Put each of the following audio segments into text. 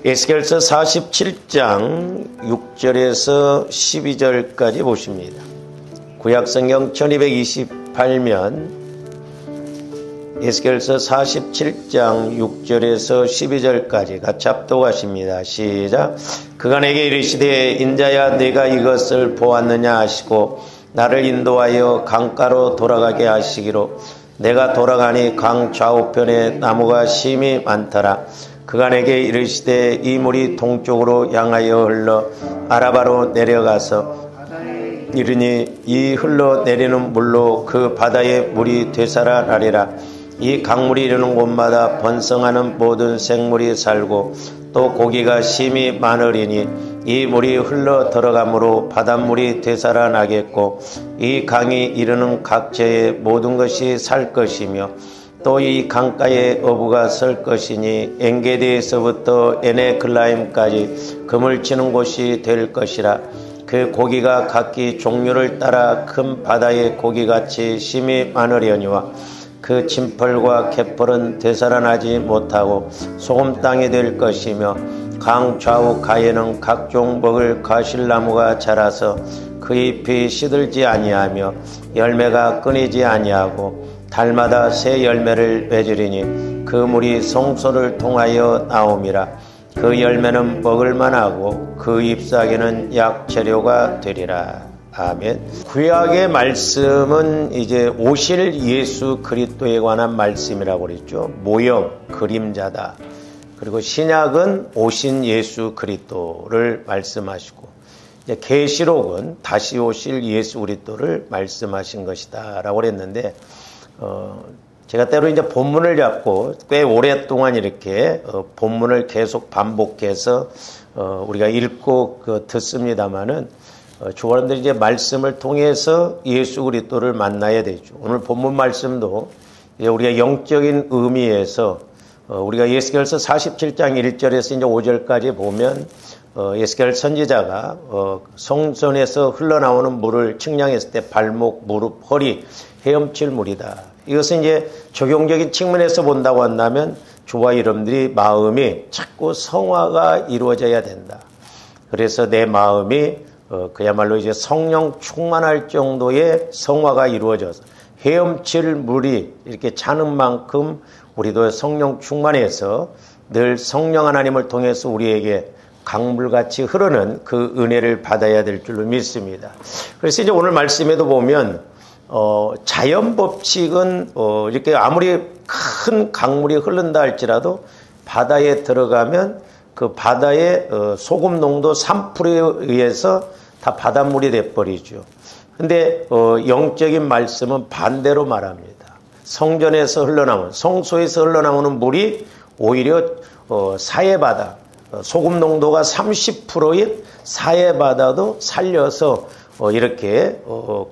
에스겔서 47장 6절에서 12절까지 보십니다. 구약성경 1228면 에스겔서 47장 6절에서 12절까지 같이 합독하십니다. 시작. 그가 내게 이르시되 인자야 내가 이것을 보았느냐 하시고 나를 인도하여 강가로 돌아가게 하시기로 내가 돌아가니 강 좌우편에 나무가 심히 많더라. 그가 내게 이르시되 이 물이 동쪽으로 향하여 흘러 아라바로 내려가서 이르니 이 흘러내리는 물로 그 바다의 물이 되살아나리라. 이 강물이 이르는 곳마다 번성하는 모든 생물이 살고 또 고기가 심히 많으리니 이 물이 흘러 들어가므로 바닷물이 되살아나겠고 이 강이 이르는 각지의 모든 것이 살 것이며 또 이 강가에 어부가 설 것이니 엔게디에서부터 에네글라임까지 금을 치는 곳이 될 것이라. 그 고기가 각기 종류를 따라 큰 바다의 고기같이 심히 많으려니와 그 진펄과 갯벌은 되살아나지 못하고 소금 땅이 될 것이며 강 좌우 가에는 각종 먹을 과실나무가 자라서 그 잎이 시들지 아니하며 열매가 끊이지 아니하고 달마다 새 열매를 맺으리니 그 물이 성소를 통하여 나옴이라. 그 열매는 먹을만하고 그 잎사귀는 약재료가 되리라. 아멘. 구약의 말씀은 이제 오실 예수 그리스도에 관한 말씀이라고 그랬죠. 모형, 그림자다. 그리고 신약은 오신 예수 그리스도를 말씀하시고 이제 계시록은 다시 오실 예수 그리스도를 말씀하신 것이다라고 그랬는데 제가 때로 이제 본문을 잡고 꽤 오랫동안 이렇게 본문을 계속 반복해서 우리가 읽고 듣습니다만은 주원들이 이제 말씀을 통해서 예수 그리스도를 만나야 되죠. 오늘 본문 말씀도 이제 우리가 영적인 의미에서 우리가 에스겔서 47장 1절에서 이제 5절까지 보면 에스겔 선지자가 성전에서 흘러나오는 물을 측량했을 때 발목, 무릎, 허리 헤엄칠 물이다. 이것은 이제 적용적인 측면에서 본다고 한다면 주와 여러분들이 마음이 자꾸 성화가 이루어져야 된다. 그래서 내 마음이 그야말로 이제 성령 충만할 정도의 성화가 이루어져서 헤엄칠 물이 이렇게 차는 만큼 우리도 성령 충만해서 늘 성령 하나님을 통해서 우리에게 강물같이 흐르는 그 은혜를 받아야 될 줄로 믿습니다. 그래서 이제 오늘 말씀에도 보면 자연 법칙은 이렇게 아무리 큰 강물이 흐른다 할지라도 바다에 들어가면 그 바다의 소금 농도 3%에 의해서 다 바닷물이 돼버리죠. 근데 영적인 말씀은 반대로 말합니다. 성전에서 흘러나오는, 성소에서 흘러나오는 물이 오히려 사해바다, 소금 농도가 30%인 사해바다도 살려서 이렇게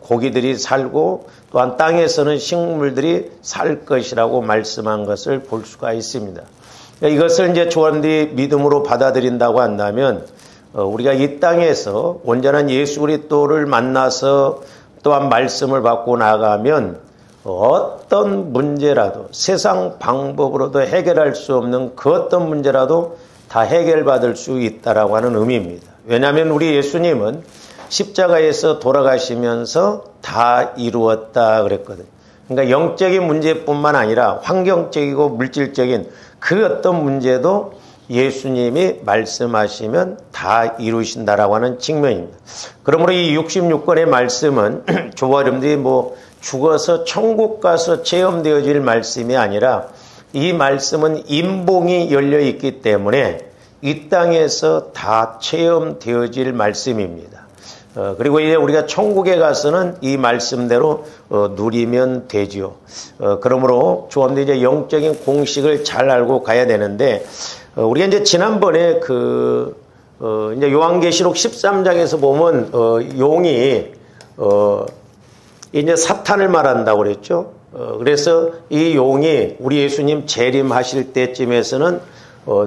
고기들이 살고 또한 땅에서는 식물들이 살 것이라고 말씀한 것을 볼 수가 있습니다. 이것을 이제 조원들이 믿음으로 받아들인다고 한다면 우리가 이 땅에서 온전한 예수 그리스도를 만나서 또한 말씀을 받고 나가면 어떤 문제라도 세상 방법으로도 해결할 수 없는 그 어떤 문제라도 다 해결받을 수 있다라고 하는 의미입니다. 왜냐하면 우리 예수님은 십자가에서 돌아가시면서 다 이루었다 그랬거든요. 그러니까 영적인 문제뿐만 아니라 환경적이고 물질적인 그 어떤 문제도 예수님이 말씀하시면 다 이루신다라고 하는 측면입니다. 그러므로 이 66권의 말씀은 저와 여러분들이 죽어서 천국 가서 체험되어질 말씀이 아니라 이 말씀은 인봉이 열려 있기 때문에 이 땅에서 다 체험되어질 말씀입니다. 그리고 이제 우리가 천국에 가서는 이 말씀대로 누리면 되지요. 그러므로 조합도 이제 영적인 공식을 잘 알고 가야 되는데 우리가 이제 지난번에 이제 요한계시록 13장에서 보면 용이 이제 사탄을 말한다고 그랬죠. 그래서 이 용이 우리 예수님 재림하실 때쯤에서는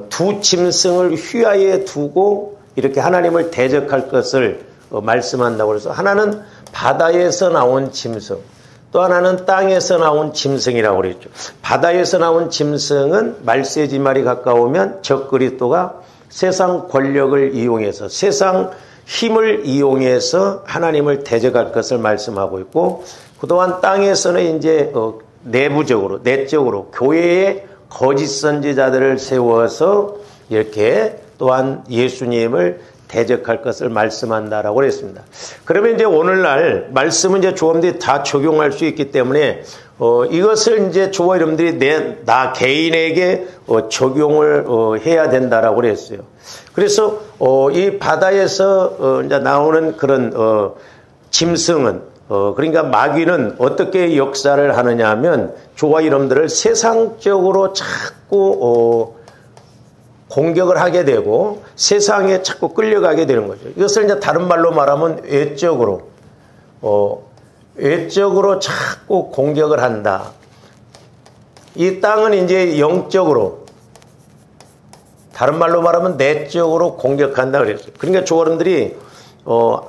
두 짐승을 휘하에 두고 이렇게 하나님을 대적할 것을 말씀한다고 그래서 하나는 바다에서 나온 짐승, 또 하나는 땅에서 나온 짐승이라고 그랬죠. 바다에서 나온 짐승은 말세지말이 가까우면 적 그리스도가 세상 권력을 이용해서 세상 힘을 이용해서 하나님을 대적할 것을 말씀하고 있고, 그동안 땅에서는 이제 내적으로 교회에 거짓 선지자들을 세워서 이렇게 또한 예수님을 대적할 것을 말씀한다라고 그랬습니다. 그러면 이제 오늘날 말씀은 이제 조원들이 다 적용할 수 있기 때문에 이것을 이제 저와 여러분들이 나 개인에게 적용을 해야 된다라고 그랬어요. 그래서 이 바다에서 이제 나오는 그런 짐승은 그러니까 마귀는 어떻게 역사를 하느냐 하면 저와 여러분들을 세상적으로 자꾸 공격을 하게 되고 세상에 자꾸 끌려가게 되는 거죠. 이것을 이제 다른 말로 말하면 외적으로 자꾸 공격을 한다. 이 땅은 이제 영적으로, 다른 말로 말하면 내적으로 공격한다 그랬어요. 그러니까 저여러분들이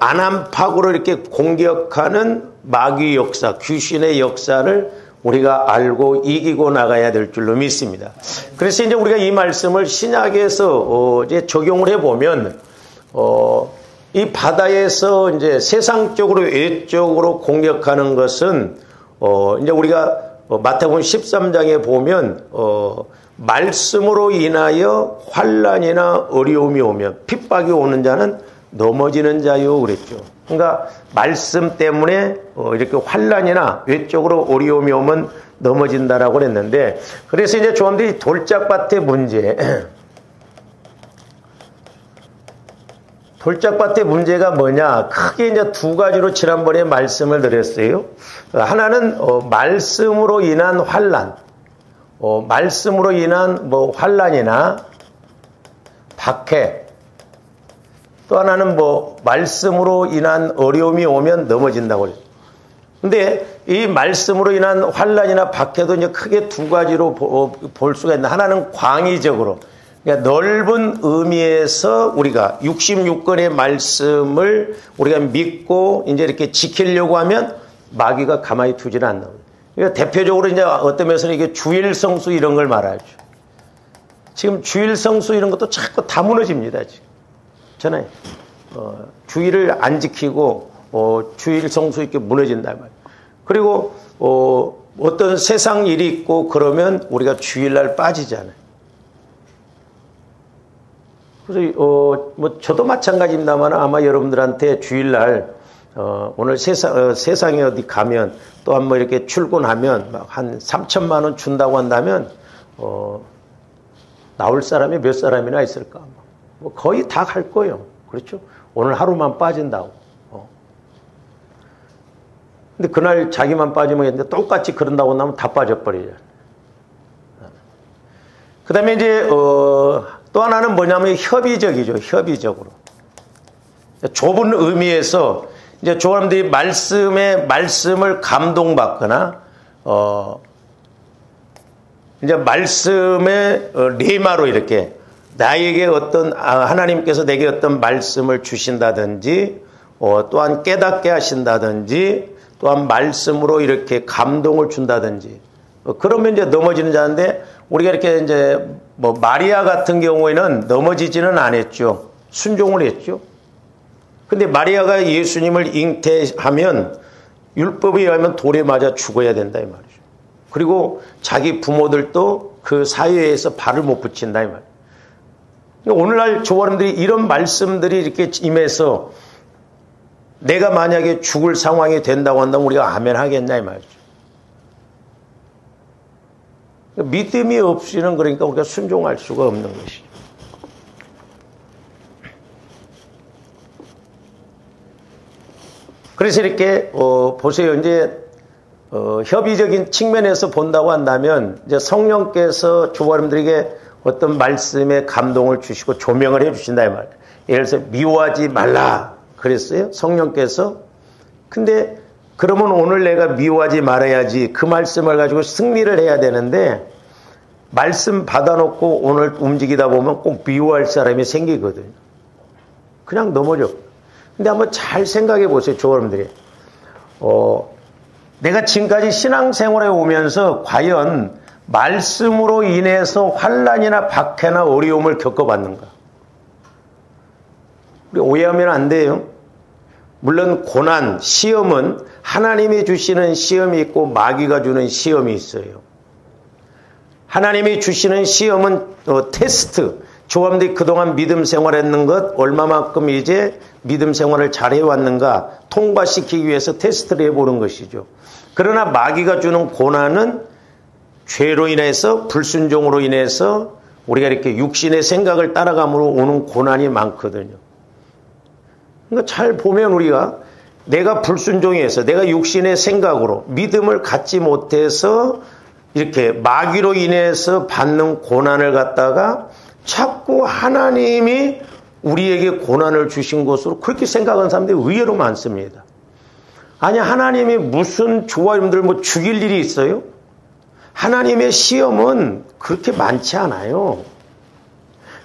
안암파고로 이렇게 공격하는 마귀 역사, 귀신의 역사를 우리가 알고 이기고 나가야 될 줄로 믿습니다. 그래서 이제 우리가 이 말씀을 신약에서 이제 적용을 해보면, 이 바다에서 이제 세상적으로 외적으로 공격하는 것은, 이제 우리가 마태복음 13장에 보면, 말씀으로 인하여 환난이나 어려움이 오면, 핍박이 오는 자는 넘어지는 자요 그랬죠. 그러니까 말씀 때문에 이렇게 환난이나 외적으로 어려움이 오면 넘어진다라고 그랬는데, 그래서 이제 조원들이 돌짝밭의 문제가 뭐냐? 크게 이제 두 가지로 지난번에 말씀을 드렸어요. 하나는 말씀으로 인한 환난, 말씀으로 인한 환난이나 박해. 또 하나는 말씀으로 인한 어려움이 오면 넘어진다고 그래요. 근데 이 말씀으로 인한 환난이나 박해도 이제 크게 두 가지로 볼 수가 있는데, 하나는 광의적으로, 그러니까 넓은 의미에서 우리가 66권의 말씀을 우리가 믿고 이제 이렇게 지키려고 하면 마귀가 가만히 두지는 않는 거예요. 그러니까 대표적으로 이제 어떤 면에서는 이게 주일성수 이런 걸 말하죠. 지금 주일성수 이런 것도 자꾸 다 무너집니다, 지금. 잖아요. 주일을 안 지키고 주일 성수 있게 무너진다 말이에요. 그리고 어떤 세상 일이 있고 그러면 우리가 주일날 빠지잖아요. 그래서 저도 마찬가지입니다만 아마 여러분들한테 주일날 오늘 세상에 어디 가면 또 한 번 이렇게 출근하면 막 한 3천만 원 준다고 한다면 나올 사람이 몇 사람이나 있을까? 거의 다 갈 거예요. 그렇죠? 오늘 하루만 빠진다고. 근데 그날 자기만 빠지면 했는데 똑같이 그런다고 나면 다 빠져버리잖아요. 그 다음에 이제, 또 하나는 뭐냐면 협의적이죠. 협의적으로. 좁은 의미에서 이제 조람들이 말씀을 감동받거나, 이제 말씀의 레마로 이렇게 나에게 하나님께서 내게 어떤 말씀을 주신다든지, 또한 깨닫게 하신다든지, 또한 말씀으로 이렇게 감동을 준다든지, 그러면 이제 넘어지는 자인데, 우리가 이렇게 이제 마리아 같은 경우에는 넘어지지는 않았죠. 순종을 했죠. 근데 마리아가 예수님을 잉태하면 율법에 의하면 돌에 맞아 죽어야 된다 이 말이죠. 그리고 자기 부모들도 그 사회에서 발을 못 붙인다 이 말이에요. 오늘날 조원들이 이런 말씀들이 이렇게 임해서 내가 만약에 죽을 상황이 된다고 한다면 우리가 아멘 하겠냐 이 말이죠. 믿음이 없이는 그러니까 우리가 순종할 수가 없는 것이죠. 그래서 이렇게 보세요. 이제 협의적인 측면에서 본다고 한다면 이제 성령께서 조원들에게 어떤 말씀에 감동을 주시고 조명을 해 주신다 이 말이에요. 예를 들어서 미워하지 말라 그랬어요. 성령께서. 근데 그러면 오늘 내가 미워하지 말아야지 그 말씀을 가지고 승리를 해야 되는데 말씀 받아놓고 오늘 움직이다 보면 꼭 미워할 사람이 생기거든요. 그냥 넘어져. 근데 한번 잘 생각해 보세요. 여러분들이. 내가 지금까지 신앙생활에 오면서 과연 말씀으로 인해서 환난이나 박해나 어려움을 겪어봤는가? 우리 오해하면 안 돼요. 물론 고난, 시험은 하나님이 주시는 시험이 있고 마귀가 주는 시험이 있어요. 하나님이 주시는 시험은 테스트. 조합들이 그동안 믿음 생활했는 것 얼마만큼 이제 믿음 생활을 잘해왔는가 통과시키기 위해서 테스트를 해보는 것이죠. 그러나 마귀가 주는 고난은 죄로 인해서 불순종으로 인해서 우리가 이렇게 육신의 생각을 따라감으로 오는 고난이 많거든요. 그러니까 잘 보면 우리가 내가 불순종해서 내가 육신의 생각으로 믿음을 갖지 못해서 이렇게 마귀로 인해서 받는 고난을 갖다가 자꾸 하나님이 우리에게 고난을 주신 것으로 그렇게 생각하는 사람들이 의외로 많습니다. 아니 하나님이 무슨 조화님들 뭐 죽일 일이 있어요? 하나님의 시험은 그렇게 많지 않아요.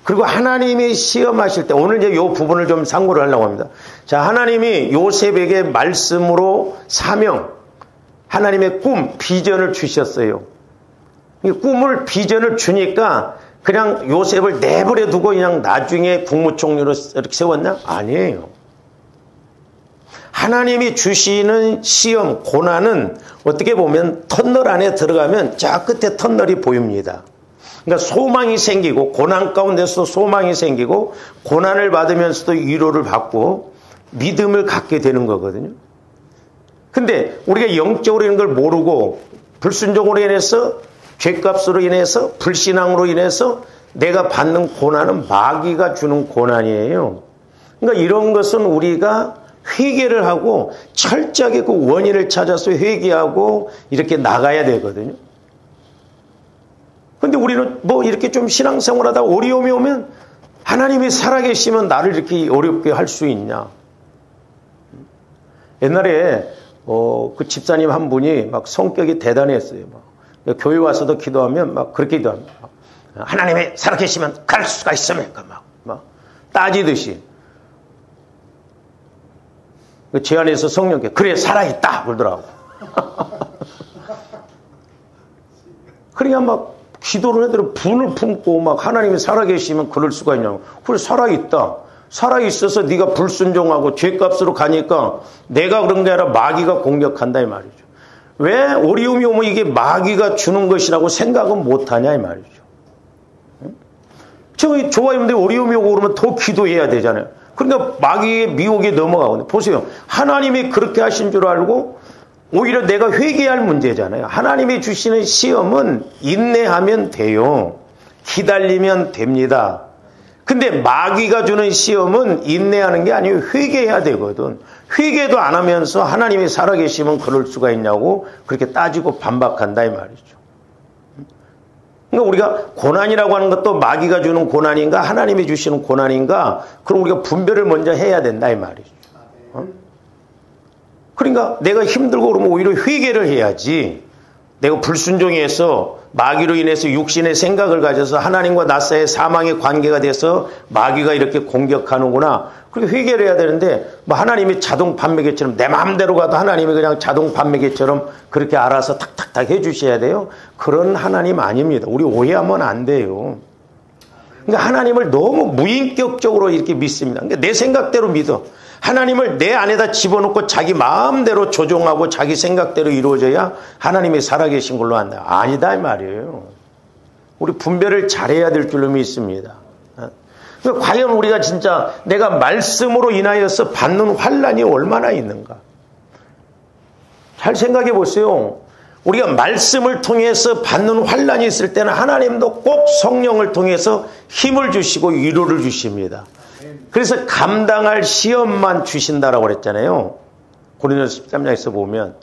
그리고 하나님이 시험하실 때 오늘 이제 이 부분을 좀 상고를 하려고 합니다. 자, 하나님이 요셉에게 말씀으로 사명, 하나님의 꿈, 비전을 주셨어요. 이 꿈을 비전을 주니까 그냥 요셉을 내버려 두고 그냥 나중에 국무총리로 이렇게 세웠냐? 아니에요. 하나님이 주시는 시험, 고난은 어떻게 보면 터널 안에 들어가면 저 끝에 터널이 보입니다. 그러니까 소망이 생기고 고난 가운데서 소망이 생기고 고난을 받으면서도 위로를 받고 믿음을 갖게 되는 거거든요. 근데 우리가 영적으로 있는 걸 모르고 불순종으로 인해서 죄값으로 인해서 불신앙으로 인해서 내가 받는 고난은 마귀가 주는 고난이에요. 그러니까 이런 것은 우리가 회개를 하고 철저하게 그 원인을 찾아서 회개하고 이렇게 나가야 되거든요. 근데 우리는 뭐 이렇게 좀 신앙생활하다 어려움이 오면 하나님이 살아계시면 나를 이렇게 어렵게 할 수 있냐. 옛날에 그 집사님 한 분이 막 성격이 대단했어요. 막 교회 와서도 기도하면 막 그렇게 기도합니다. 하나님이 살아계시면 갈 수가 있습니까? 막 따지듯이. 제 안에서 성령께 그래 살아있다 그러더라고. 그러니까 막 기도를 해도 분을 품고 막 하나님이 살아계시면 그럴 수가 있냐고. 그래 살아있다. 살아있어서 네가 불순종하고 죄값으로 가니까 내가 그런 게 아니라 마귀가 공격한다 이 말이죠. 왜 어려움이 오면 이게 마귀가 주는 것이라고 생각은 못하냐 이 말이죠. 저희 조화님들이 어려움이 오고 그러면 더 기도해야 되잖아요. 그러니까 마귀의 미혹에 넘어가거든요. 보세요. 하나님이 그렇게 하신 줄 알고 오히려 내가 회개할 문제잖아요. 하나님이 주시는 시험은 인내하면 돼요. 기다리면 됩니다. 근데 마귀가 주는 시험은 인내하는 게 아니고 회개해야 되거든. 회개도 안 하면서 하나님이 살아계시면 그럴 수가 있냐고 그렇게 따지고 반박한다 이 말이죠. 그러니까 우리가 고난이라고 하는 것도 마귀가 주는 고난인가 하나님이 주시는 고난인가 그럼 우리가 분별을 먼저 해야 된다 이 말이죠. 그러니까 내가 힘들고 그러면 오히려 회개를 해야지. 내가 불순종해서 마귀로 인해서 육신의 생각을 가져서 하나님과 나 사이의 사망의 관계가 돼서 마귀가 이렇게 공격하는구나. 그렇게 회개를 해야 되는데 뭐 하나님이 자동 판매기처럼 내 마음대로 가도 하나님이 그냥 자동 판매기처럼 그렇게 알아서 탁탁탁 해주셔야 돼요. 그런 하나님 아닙니다. 우리 오해하면 안 돼요. 그러니까 하나님을 너무 무인격적으로 이렇게 믿습니다. 그러니까 내 생각대로 믿어. 하나님을 내 안에다 집어넣고 자기 마음대로 조종하고 자기 생각대로 이루어져야 하나님이 살아계신 걸로 한다. 아니다 이 말이에요. 우리 분별을 잘해야 될 줄로 믿습니다. 과연 우리가 진짜 내가 말씀으로 인하여서 받는 환난이 얼마나 있는가. 잘 생각해 보세요. 우리가 말씀을 통해서 받는 환난이 있을 때는 하나님도 꼭 성령을 통해서 힘을 주시고 위로를 주십니다. 그래서 감당할 시험만 주신다라고 그랬잖아요. 고린도서 13장에서 보면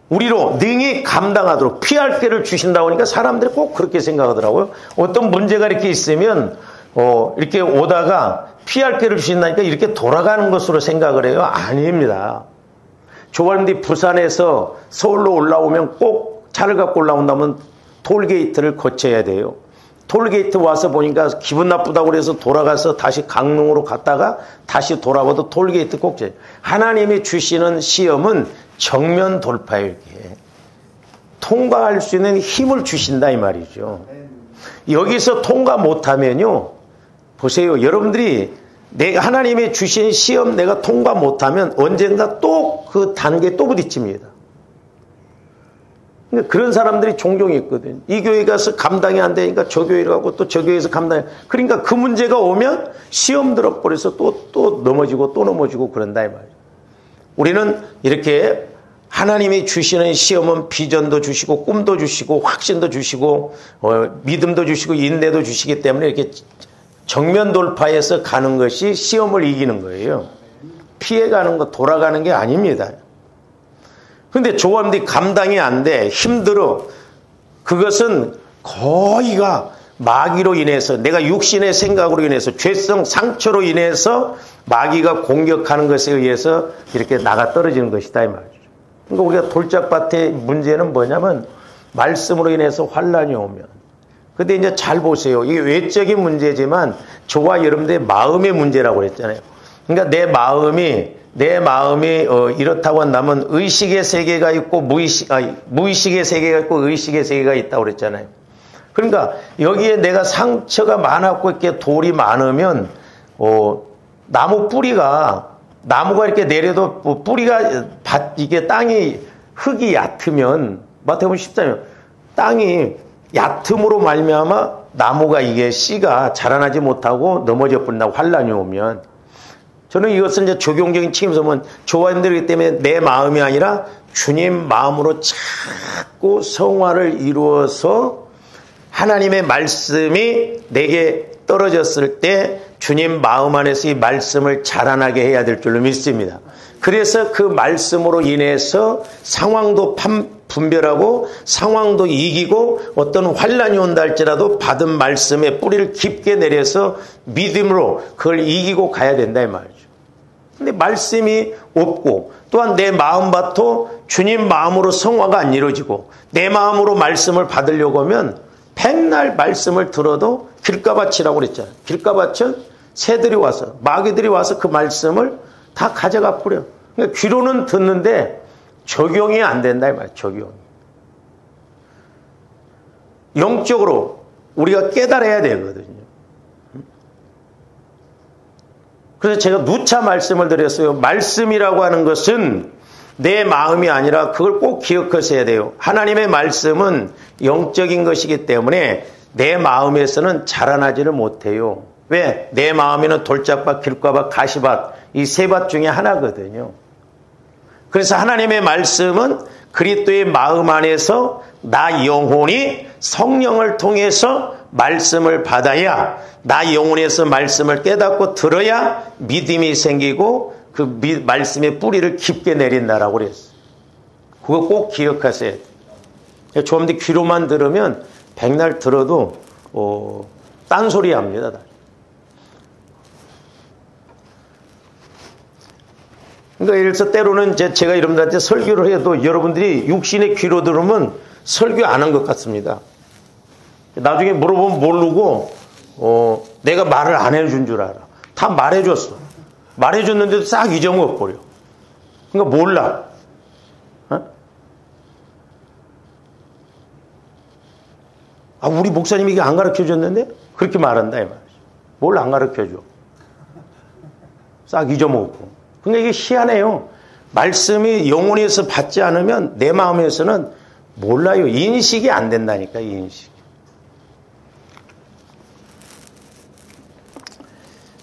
우리로 능히 감당하도록 피할 길을 주신다고 하니까 사람들이 꼭 그렇게 생각하더라고요. 어떤 문제가 이렇게 있으면 이렇게 오다가 피할 길을 주신다니까 이렇게 돌아가는 것으로 생각을 해요. 아닙니다. 조val님들이 부산에서 서울로 올라오면 꼭 차를 갖고 올라온다면 톨게이트를 거쳐야 돼요. 톨게이트 와서 보니까 기분 나쁘다고 그래서 돌아가서 다시 강릉으로 갔다가 다시 돌아와도 톨게이트 꼭지. 하나님이 주시는 시험은 정면 돌파일게 통과할 수 있는 힘을 주신다 이 말이죠. 여기서 통과 못하면요 보세요. 여러분들이 내가 하나님이 주신 시험 내가 통과 못하면 언젠가 또 그 단계에 또 부딪힙니다. 그러니까 그런 사람들이 종종 있거든요. 이 교회 가서 감당이 안 되니까 저 교회로 가고 또 저 교회에서 감당이. 그러니까 그 문제가 오면 시험 들어버려서 또 넘어지고 또 넘어지고 그런다 이 말이에요. 우리는 이렇게 하나님이 주시는 시험은 비전도 주시고 꿈도 주시고 확신도 주시고 믿음도 주시고 인내도 주시기 때문에 이렇게 정면 돌파해서 가는 것이 시험을 이기는 거예요. 피해가는 거 돌아가는 게 아닙니다. 그런데 조언들이 감당이 안 돼 힘들어. 그것은 거의가 마귀로 인해서 내가 육신의 생각으로 인해서 죄성 상처로 인해서 마귀가 공격하는 것에 의해서 이렇게 나가 떨어지는 것이다 이 말이죠. 그러니까 우리가 돌짝밭의 문제는 뭐냐면 말씀으로 인해서 환란이 오면. 근데 이제 잘 보세요. 이게 외적인 문제지만 저와 여러분들의 마음의 문제라고 했잖아요. 그러니까 내 마음이 이렇다고 한다면 의식의 세계가 있고 무의식의 세계가 있고 의식의 세계가 있다고 그랬잖아요. 그러니까 여기에 내가 상처가 많았고 이렇게 돌이 많으면 나무가 이렇게 내려도 뿌리가 이게 땅이 흙이 얕으면 마태복음 14년 땅이 얕음으로 말미암아 나무가 이게 씨가 자라나지 못하고 넘어져 버린다고 환란이 오면 저는 이것을 이제 적용적인 책임에서 보면 저와 여러분들이기 때문에 내 마음이 아니라 주님 마음으로 자꾸 성화를 이루어서 하나님의 말씀이 내게 떨어졌을 때 주님 마음 안에서 이 말씀을 자라나게 해야 될 줄로 믿습니다. 그래서 그 말씀으로 인해서 상황도 분별하고 상황도 이기고 어떤 환란이 온다 할지라도 받은 말씀에 뿌리를 깊게 내려서 믿음으로 그걸 이기고 가야 된다 이 말이죠. 근데 말씀이 없고 또한 내 마음밭도 주님 마음으로 성화가 안 이루어지고 내 마음으로 말씀을 받으려고 하면 백날 말씀을 들어도 길가밭이라고 그랬잖아요. 길가밭은 새들이 와서 마귀들이 와서 그 말씀을 다 가져가 버려. 그러니까 귀로는 듣는데 적용이 안 된다 이 말이에요. 적용이. 영적으로 우리가 깨달아야 되거든요. 그래서 제가 누차 말씀을 드렸어요. 말씀이라고 하는 것은 내 마음이 아니라 그걸 꼭 기억하셔야 돼요. 하나님의 말씀은 영적인 것이기 때문에 내 마음에서는 자라나지를 못해요. 왜? 내 마음에는 돌짝밭, 길가밭, 가시밭 이 세 밭 중에 하나거든요. 그래서 하나님의 말씀은 그리스도의 마음 안에서 나 영혼이 성령을 통해서 말씀을 받아야 나 영혼에서 말씀을 깨닫고 들어야 믿음이 생기고 그 말씀의 뿌리를 깊게 내린다라고 그랬어요. 그거 꼭 기억하세요. 조금더 귀로만 들으면 백날 들어도 딴소리 합니다. 그러니까 예를 들어서 때로는 제가 여러분들한테 설교를 해도 여러분들이 육신의 귀로 들으면 설교 안 한 것 같습니다. 나중에 물어보면 모르고 내가 말을 안 해준 줄 알아. 다 말해줬어. 말해줬는데도 싹 잊어먹어버려. 그러니까 몰라. 우리 목사님이 이게 안 가르쳐줬는데? 그렇게 말한다 이 말이지. 뭘 안 가르쳐줘. 싹 잊어먹고. 그러니까 이게 희한해요. 말씀이 영혼에서 받지 않으면 내 마음에서는 몰라요. 인식이 안 된다니까, 인식.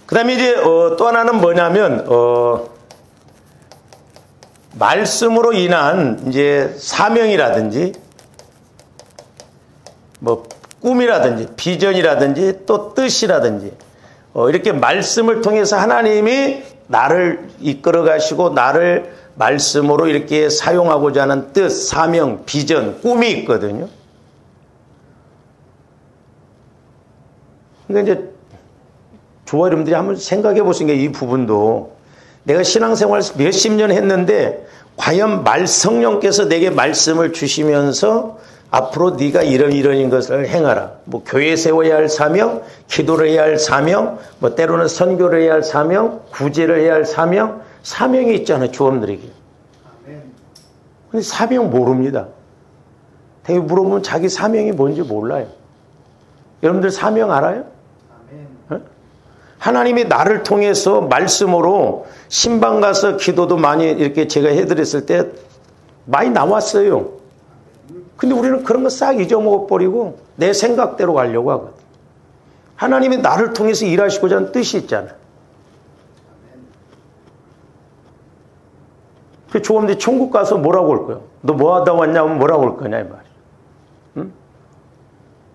그 다음에 이제, 또 하나는 뭐냐면, 말씀으로 인한 이제 사명이라든지, 꿈이라든지, 비전이라든지, 또 뜻이라든지, 이렇게 말씀을 통해서 하나님이 나를 이끌어 가시고 나를 말씀으로 이렇게 사용하고자 하는 뜻, 사명, 비전, 꿈이 있거든요. 그러니까 이제 저와 여러분들이 한번 생각해 보신 게 이 부분도 내가 신앙생활 몇십 년 했는데 과연 성령께서 내게 말씀을 주시면서 앞으로 네가 이런 것을 행하라. 교회 세워야 할 사명, 기도를 해야 할 사명, 때로는 선교를 해야 할 사명, 구제를 해야 할 사명, 사명이 있잖아요. 조언들에게. 근데 사명 모릅니다. 되게 물어보면 자기 사명이 뭔지 몰라요. 여러분들 사명 알아요? 하나님이 나를 통해서 말씀으로 신방 가서 기도도 많이 이렇게 제가 해드렸을 때 많이 나왔어요. 근데 우리는 그런 거 싹 잊어먹어버리고 내 생각대로 가려고 하거든. 하나님이 나를 통해서 일하시고자 하는 뜻이 있잖아. 그 조금들 천국 가서 뭐라고 올 거야? 너 뭐 하다 왔냐면 뭐라고 올 거냐 이 말이야. 응?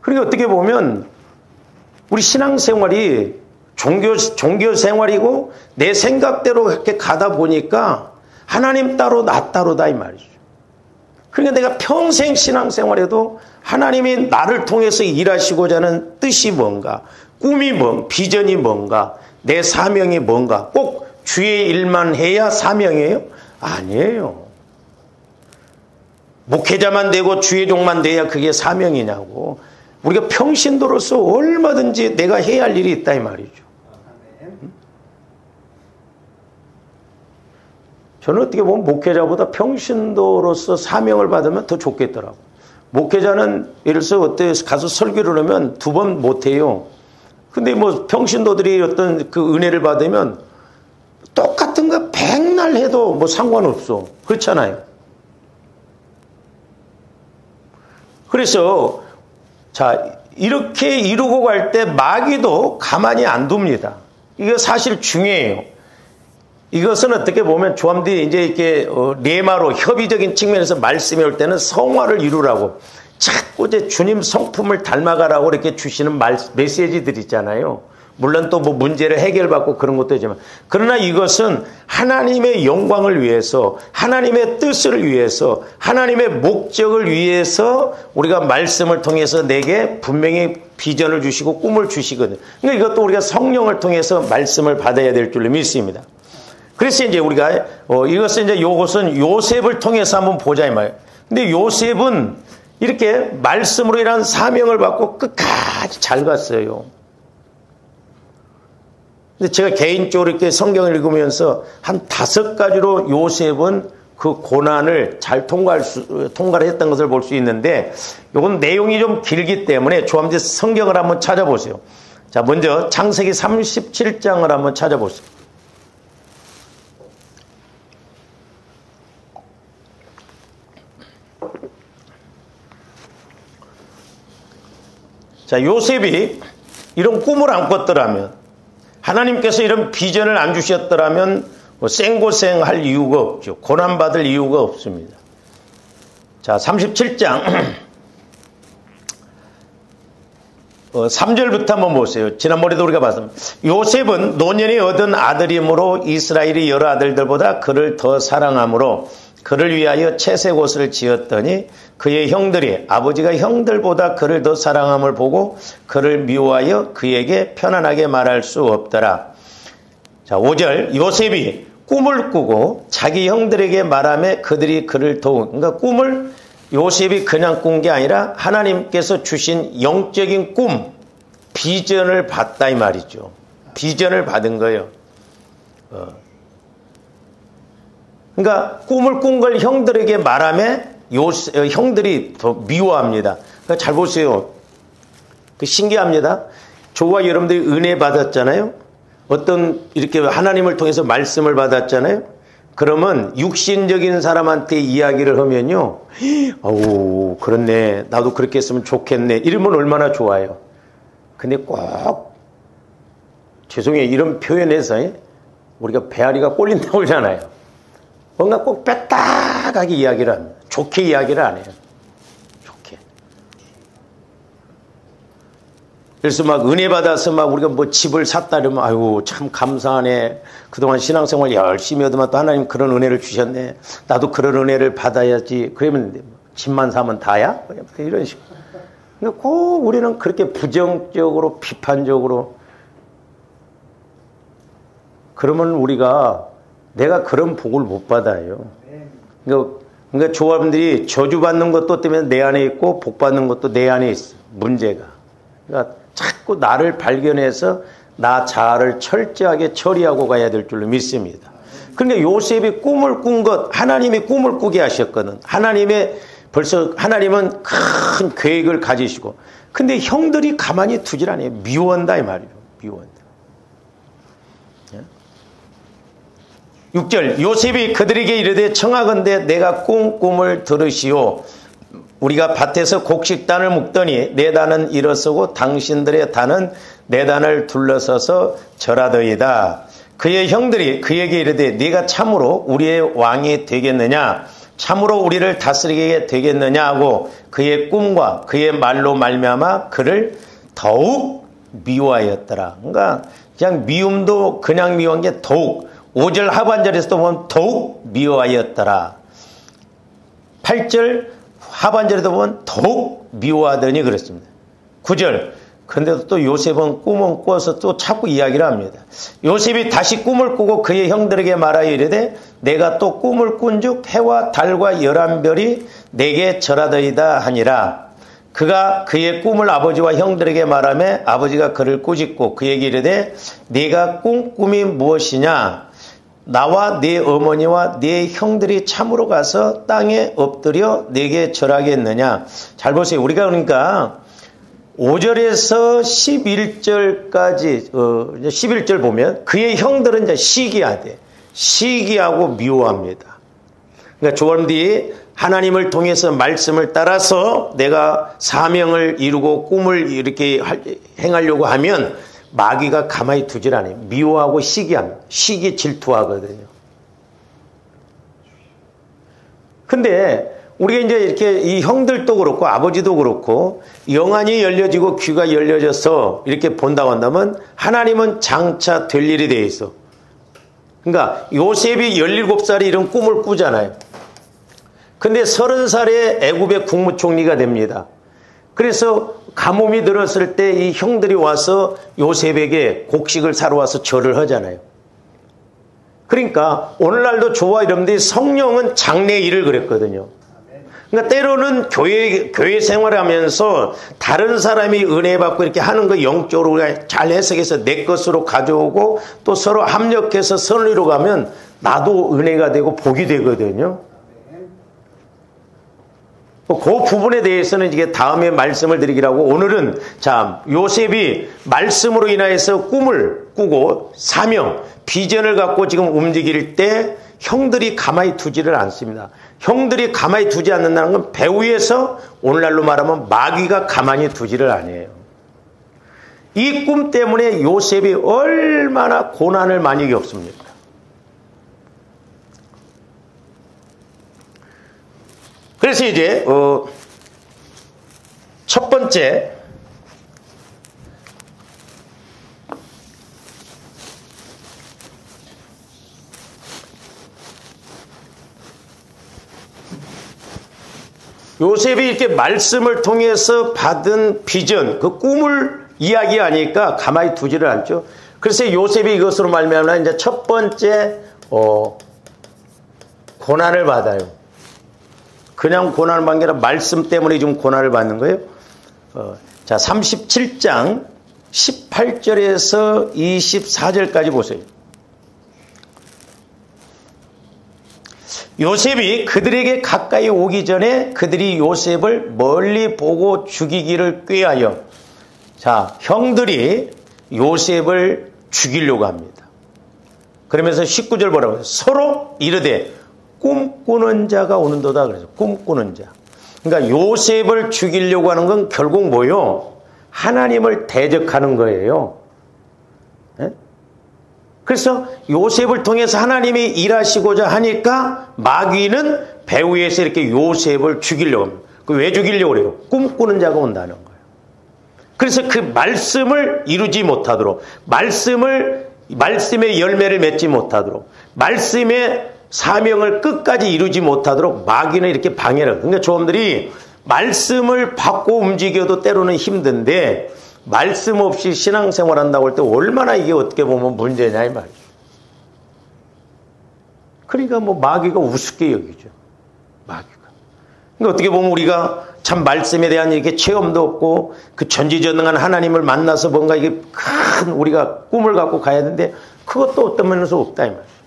그러니까 어떻게 보면 우리 신앙생활이 종교 생활이고 내 생각대로 이렇게 가다 보니까 하나님 따로 나 따로다 이 말이죠. 그러니까 내가 평생 신앙생활에도 하나님이 나를 통해서 일하시고자 하는 뜻이 뭔가, 꿈이 뭔가, 비전이 뭔가, 내 사명이 뭔가, 꼭 주의 일만 해야 사명이에요? 아니에요. 목회자만 되고 주의 종만 돼야 그게 사명이냐고. 우리가 평신도로서 얼마든지 내가 해야 할 일이 있다 이 말이죠. 저는 어떻게 보면 목회자보다 평신도로서 사명을 받으면 더 좋겠더라고. 목회자는 예를 들어서 어때 가서 설교를 하면 2번 못해요. 근데 뭐 평신도들이 어떤 그 은혜를 받으면 똑같은 거 100날 해도 뭐 상관없어. 그렇잖아요. 그래서 자 이렇게 이루고 갈 때 마귀도 가만히 안 둡니다. 이거 사실 중요해요. 이것은 어떻게 보면 조함들이 이제 이렇게 레마로 협의적인 측면에서 말씀이 올 때는 성화를 이루라고 자꾸 이제 주님 성품을 닮아가라고 이렇게 주시는 메시지들 있잖아요. 물론 또 뭐 문제를 해결받고 그런 것도 있지만, 그러나 이것은 하나님의 영광을 위해서, 하나님의 뜻을 위해서, 하나님의 목적을 위해서 우리가 말씀을 통해서 내게 분명히 비전을 주시고 꿈을 주시거든요. 그러니까 이것도 우리가 성령을 통해서 말씀을 받아야 될 줄로 믿습니다. 그래서 이제 우리가 이것은 이제 요것은 요셉을 통해서 한번 보자 이 말이에요. 근데 요셉은 이렇게 말씀으로 인한 사명을 받고 끝까지 잘 갔어요. 근데 제가 개인적으로 이렇게 성경을 읽으면서 한 5가지로 요셉은 그 고난을 잘 통과를 했던 것을 볼 수 있는데, 요건 내용이 좀 길기 때문에 조함지 성경을 한번 찾아보세요. 자, 먼저 창세기 37장을 한번 찾아보세요. 자, 요셉이 이런 꿈을 안 꿨더라면, 하나님께서 이런 비전을 안 주셨더라면 생고생할 이유가 없죠. 고난받을 이유가 없습니다. 자, 37장 3절부터 한번 보세요. 지난번에도 우리가 봤습니다. 요셉은 노년에 얻은 아들이므로 이스라엘이 여러 아들들보다 그를 더 사랑하므로 그를 위하여 채색 옷을 지었더니 그의 형들이 아버지가 형들보다 그를 더 사랑함을 보고 그를 미워하여 그에게 편안하게 말할 수 없더라. 자, 5절 요셉이 꿈을 꾸고 자기 형들에게 말하며 그들이 그를 더욱, 그러니까 꿈을 요셉이 그냥 꾼 게 아니라 하나님께서 주신 영적인 꿈, 비전을 받다 이 말이죠. 비전을 받은 거예요. 그러니까 꿈을 꾼 걸 형들에게 말하며 형들이 더 미워합니다. 그러니까 잘 보세요. 그 신기합니다. 저와 여러분들이 은혜 받았잖아요. 어떤 이렇게 하나님을 통해서 말씀을 받았잖아요. 그러면 육신적인 사람한테 이야기를 하면요, 어우 그렇네, 나도 그렇게 했으면 좋겠네, 이러면 얼마나 좋아요. 근데 꼭 죄송해요, 이런 표현에서 우리가 배앓이가 꼴린다고 그러잖아요. 뭔가 꼭 뺐다하게 이야기를 합니다. 좋게 이야기를 안 해요. 좋게. 그래서 막 은혜 받아서 막 우리가 뭐 집을 샀다 이러면 아유 참 감사하네. 그동안 신앙생활 열심히 하더만 또 하나님 그런 은혜를 주셨네. 나도 그런 은혜를 받아야지. 그러면 집만 사면 다야? 이런 식으로. 그러니까 꼭 우리는 그렇게 부정적으로 비판적으로 그러면 우리가 내가 그런 복을 못 받아요. 그러니까 조합원들이 저주받는 것도 때문에 내 안에 있고 복받는 것도 내 안에 있어. 문제가. 그러니까 자꾸 나를 발견해서 나 자아를 철저하게 처리하고 가야 될 줄로 믿습니다. 그러니까 요셉이 꿈을 꾼 것, 하나님이 꿈을 꾸게 하셨거든. 하나님은 큰 계획을 가지시고. 근데 형들이 가만히 두질 않아요. 미워한다 이 말이에요. 미워한다. 6절 요셉이 그들에게 이르되 청하건대 내가 꿈을 들으시오. 우리가 밭에서 곡식단을 묶더니 내 단은 일어서고 당신들의 단은 내 단을 둘러서서 절하더이다. 그의 형들이 그에게 이르되 네가 참으로 우리의 왕이 되겠느냐, 참으로 우리를 다스리게 되겠느냐 하고 그의 꿈과 그의 말로 말미암아 그를 더욱 미워하였더라. 그러니까 그냥 미움도 그냥 미워한 게 더욱, 5절 하반절에서도 보면 더욱 미워하였더라. 8절 하반절에도 보면 더욱 미워하더니 그랬습니다. 9절 근데도 또 요셉은 꿈은 꿔서 또 자꾸 이야기를 합니다. 요셉이 다시 꿈을 꾸고 그의 형들에게 말하여 이르되 내가 또 꿈을 꾼즉 해와 달과 11별이 내게 절하더이다 하니라. 그가 그의 꿈을 아버지와 형들에게 말하며 아버지가 그를 꾸짖고 그에게 이르되 네가 꾼 꿈이 무엇이냐, 나와 네 어머니와 네 형들이 참으로 가서 땅에 엎드려 내게 절하겠느냐. 잘 보세요. 우리가 그러니까 5절에서 11절까지 11절 보면 그의 형들은 이제 시기하되 시기하고 미워합니다. 그러니까 조언들이 하나님을 통해서 말씀을 따라서 내가 사명을 이루고 꿈을 이렇게 행하려고 하면 마귀가 가만히 두질 않아요. 미워하고 시기합니다. 시기 질투하거든요. 근데 우리가 이제 이렇게 이 형들도 그렇고 아버지도 그렇고 영안이 열려지고 귀가 열려져서 이렇게 본다고 한다면 하나님은 장차 될 일이 돼 있어. 그러니까 요셉이 17살에 이런 꿈을 꾸잖아요. 근데 30살에 애굽의 국무총리가 됩니다. 그래서 가뭄이 들었을 때 이 형들이 와서 요셉에게 곡식을 사러 와서 절을 하잖아요. 그러니까 오늘날도 저와 여러분들이 성령은 장래 일을 그랬거든요. 그러니까 때로는 교회 생활하면서 다른 사람이 은혜 받고 이렇게 하는 거 영적으로 잘 해석해서 내 것으로 가져오고 또 서로 합력해서 선을 이루어가면 나도 은혜가 되고 복이 되거든요. 그 부분에 대해서는 이게 다음에 말씀을 드리기라고 오늘은 자 요셉이 말씀으로 인하여서 꿈을 꾸고 사명, 비전을 갖고 지금 움직일 때 형들이 가만히 두지를 않습니다. 형들이 가만히 두지 않는다는 건 배후에서 오늘날로 말하면 마귀가 가만히 두지를 않아요. 이 꿈 때문에 요셉이 얼마나 고난을 많이 겪습니까? 그래서 이제 첫 번째 요셉이 이렇게 말씀을 통해서 받은 비전, 그 꿈을 이야기하니까 가만히 두지를 않죠. 그래서 요셉이 이것으로 말미암아 이제 첫 번째 고난을 받아요. 그냥 고난을 받는 게 아니라 말씀 때문에 좀 고난을 받는 거예요. 자, 37장 18절에서 24절까지 보세요. 요셉이 그들에게 가까이 오기 전에 그들이 요셉을 멀리 보고 죽이기를 꾀하여, 자, 형들이 요셉을 죽이려고 합니다. 그러면서 19절 뭐라고 해요? 서로 이르되 꿈꾸는 자가 오는도다. 그래서 꿈꾸는 자. 그러니까 요셉을 죽이려고 하는 건 결국 뭐요? 하나님을 대적하는 거예요. 네? 그래서 요셉을 통해서 하나님이 일하시고자 하니까 마귀는 배후에서 이렇게 요셉을 죽이려고 합니다. 왜 죽이려고 그래요? 꿈꾸는 자가 온다는 거예요. 그래서 그 말씀을 이루지 못하도록, 말씀의 열매를 맺지 못하도록, 말씀의 사명을 끝까지 이루지 못하도록 마귀는 이렇게 방해를 해요. 그러니까 조원들이 말씀을 받고 움직여도 때로는 힘든데 말씀 없이 신앙생활 한다고 할 때 얼마나 이게 어떻게 보면 문제냐 이 말이죠. 그러니까 뭐 마귀가 우습게 여기죠. 마귀가. 그러니까 어떻게 보면 우리가 참 말씀에 대한 이렇게 체험도 없고 그 전지전능한 하나님을 만나서 뭔가 이게 큰 우리가 꿈을 갖고 가야 되는데 그것도 어떤 면에서 없다 이 말이죠.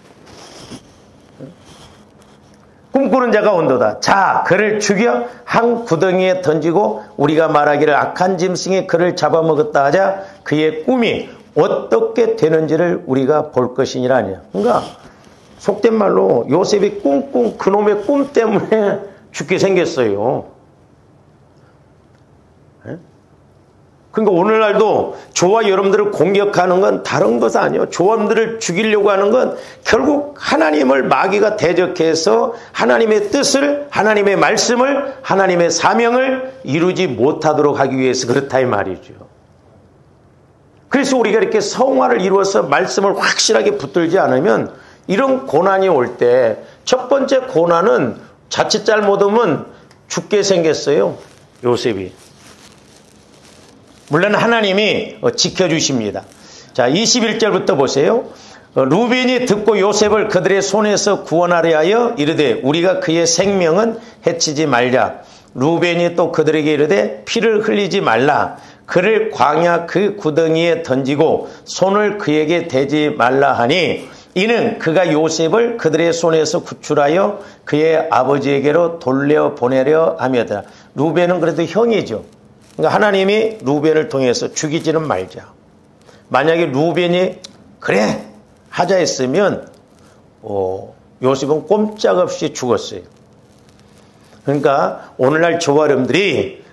꿈꾸는 자가 온도다. 자, 그를 죽여 한 구덩이에 던지고 우리가 말하기를 악한 짐승이 그를 잡아먹었다 하자 그의 꿈이 어떻게 되는지를 우리가 볼 것이니라 하냐. 그러니까 속된 말로 요셉이 꿍꿍 그놈의 꿈 때문에 죽게 생겼어요. 그러니까 오늘날도 저와 여러분들을 공격하는 건 다른 것 아니에요. 저와들을 죽이려고 하는 건 결국 하나님을 마귀가 대적해서 하나님의 뜻을, 하나님의 말씀을, 하나님의 사명을 이루지 못하도록 하기 위해서 그렇다 이 말이죠. 그래서 우리가 이렇게 성화를 이루어서 말씀을 확실하게 붙들지 않으면 이런 고난이 올 때 첫 번째 고난은 자칫 잘못하면 죽게 생겼어요. 요셉이. 물론 하나님이 지켜주십니다. 자, 21절부터 보세요. 루벤이 듣고 요셉을 그들의 손에서 구원하려 하여 이르되 우리가 그의 생명은 해치지 말자. 루벤이 또 그들에게 이르되 피를 흘리지 말라. 그를 광야 그 구덩이에 던지고 손을 그에게 대지 말라 하니 이는 그가 요셉을 그들의 손에서 구출하여 그의 아버지에게로 돌려보내려 함이었더라. 루벤은 그래도 형이죠. 그러니까 하나님이 루벤을 통해서 죽이지는 말자. 만약에 루벤이 그래 하자 했으면 요셉은 꼼짝없이 죽었어요. 그러니까 오늘날 저와 여러분들이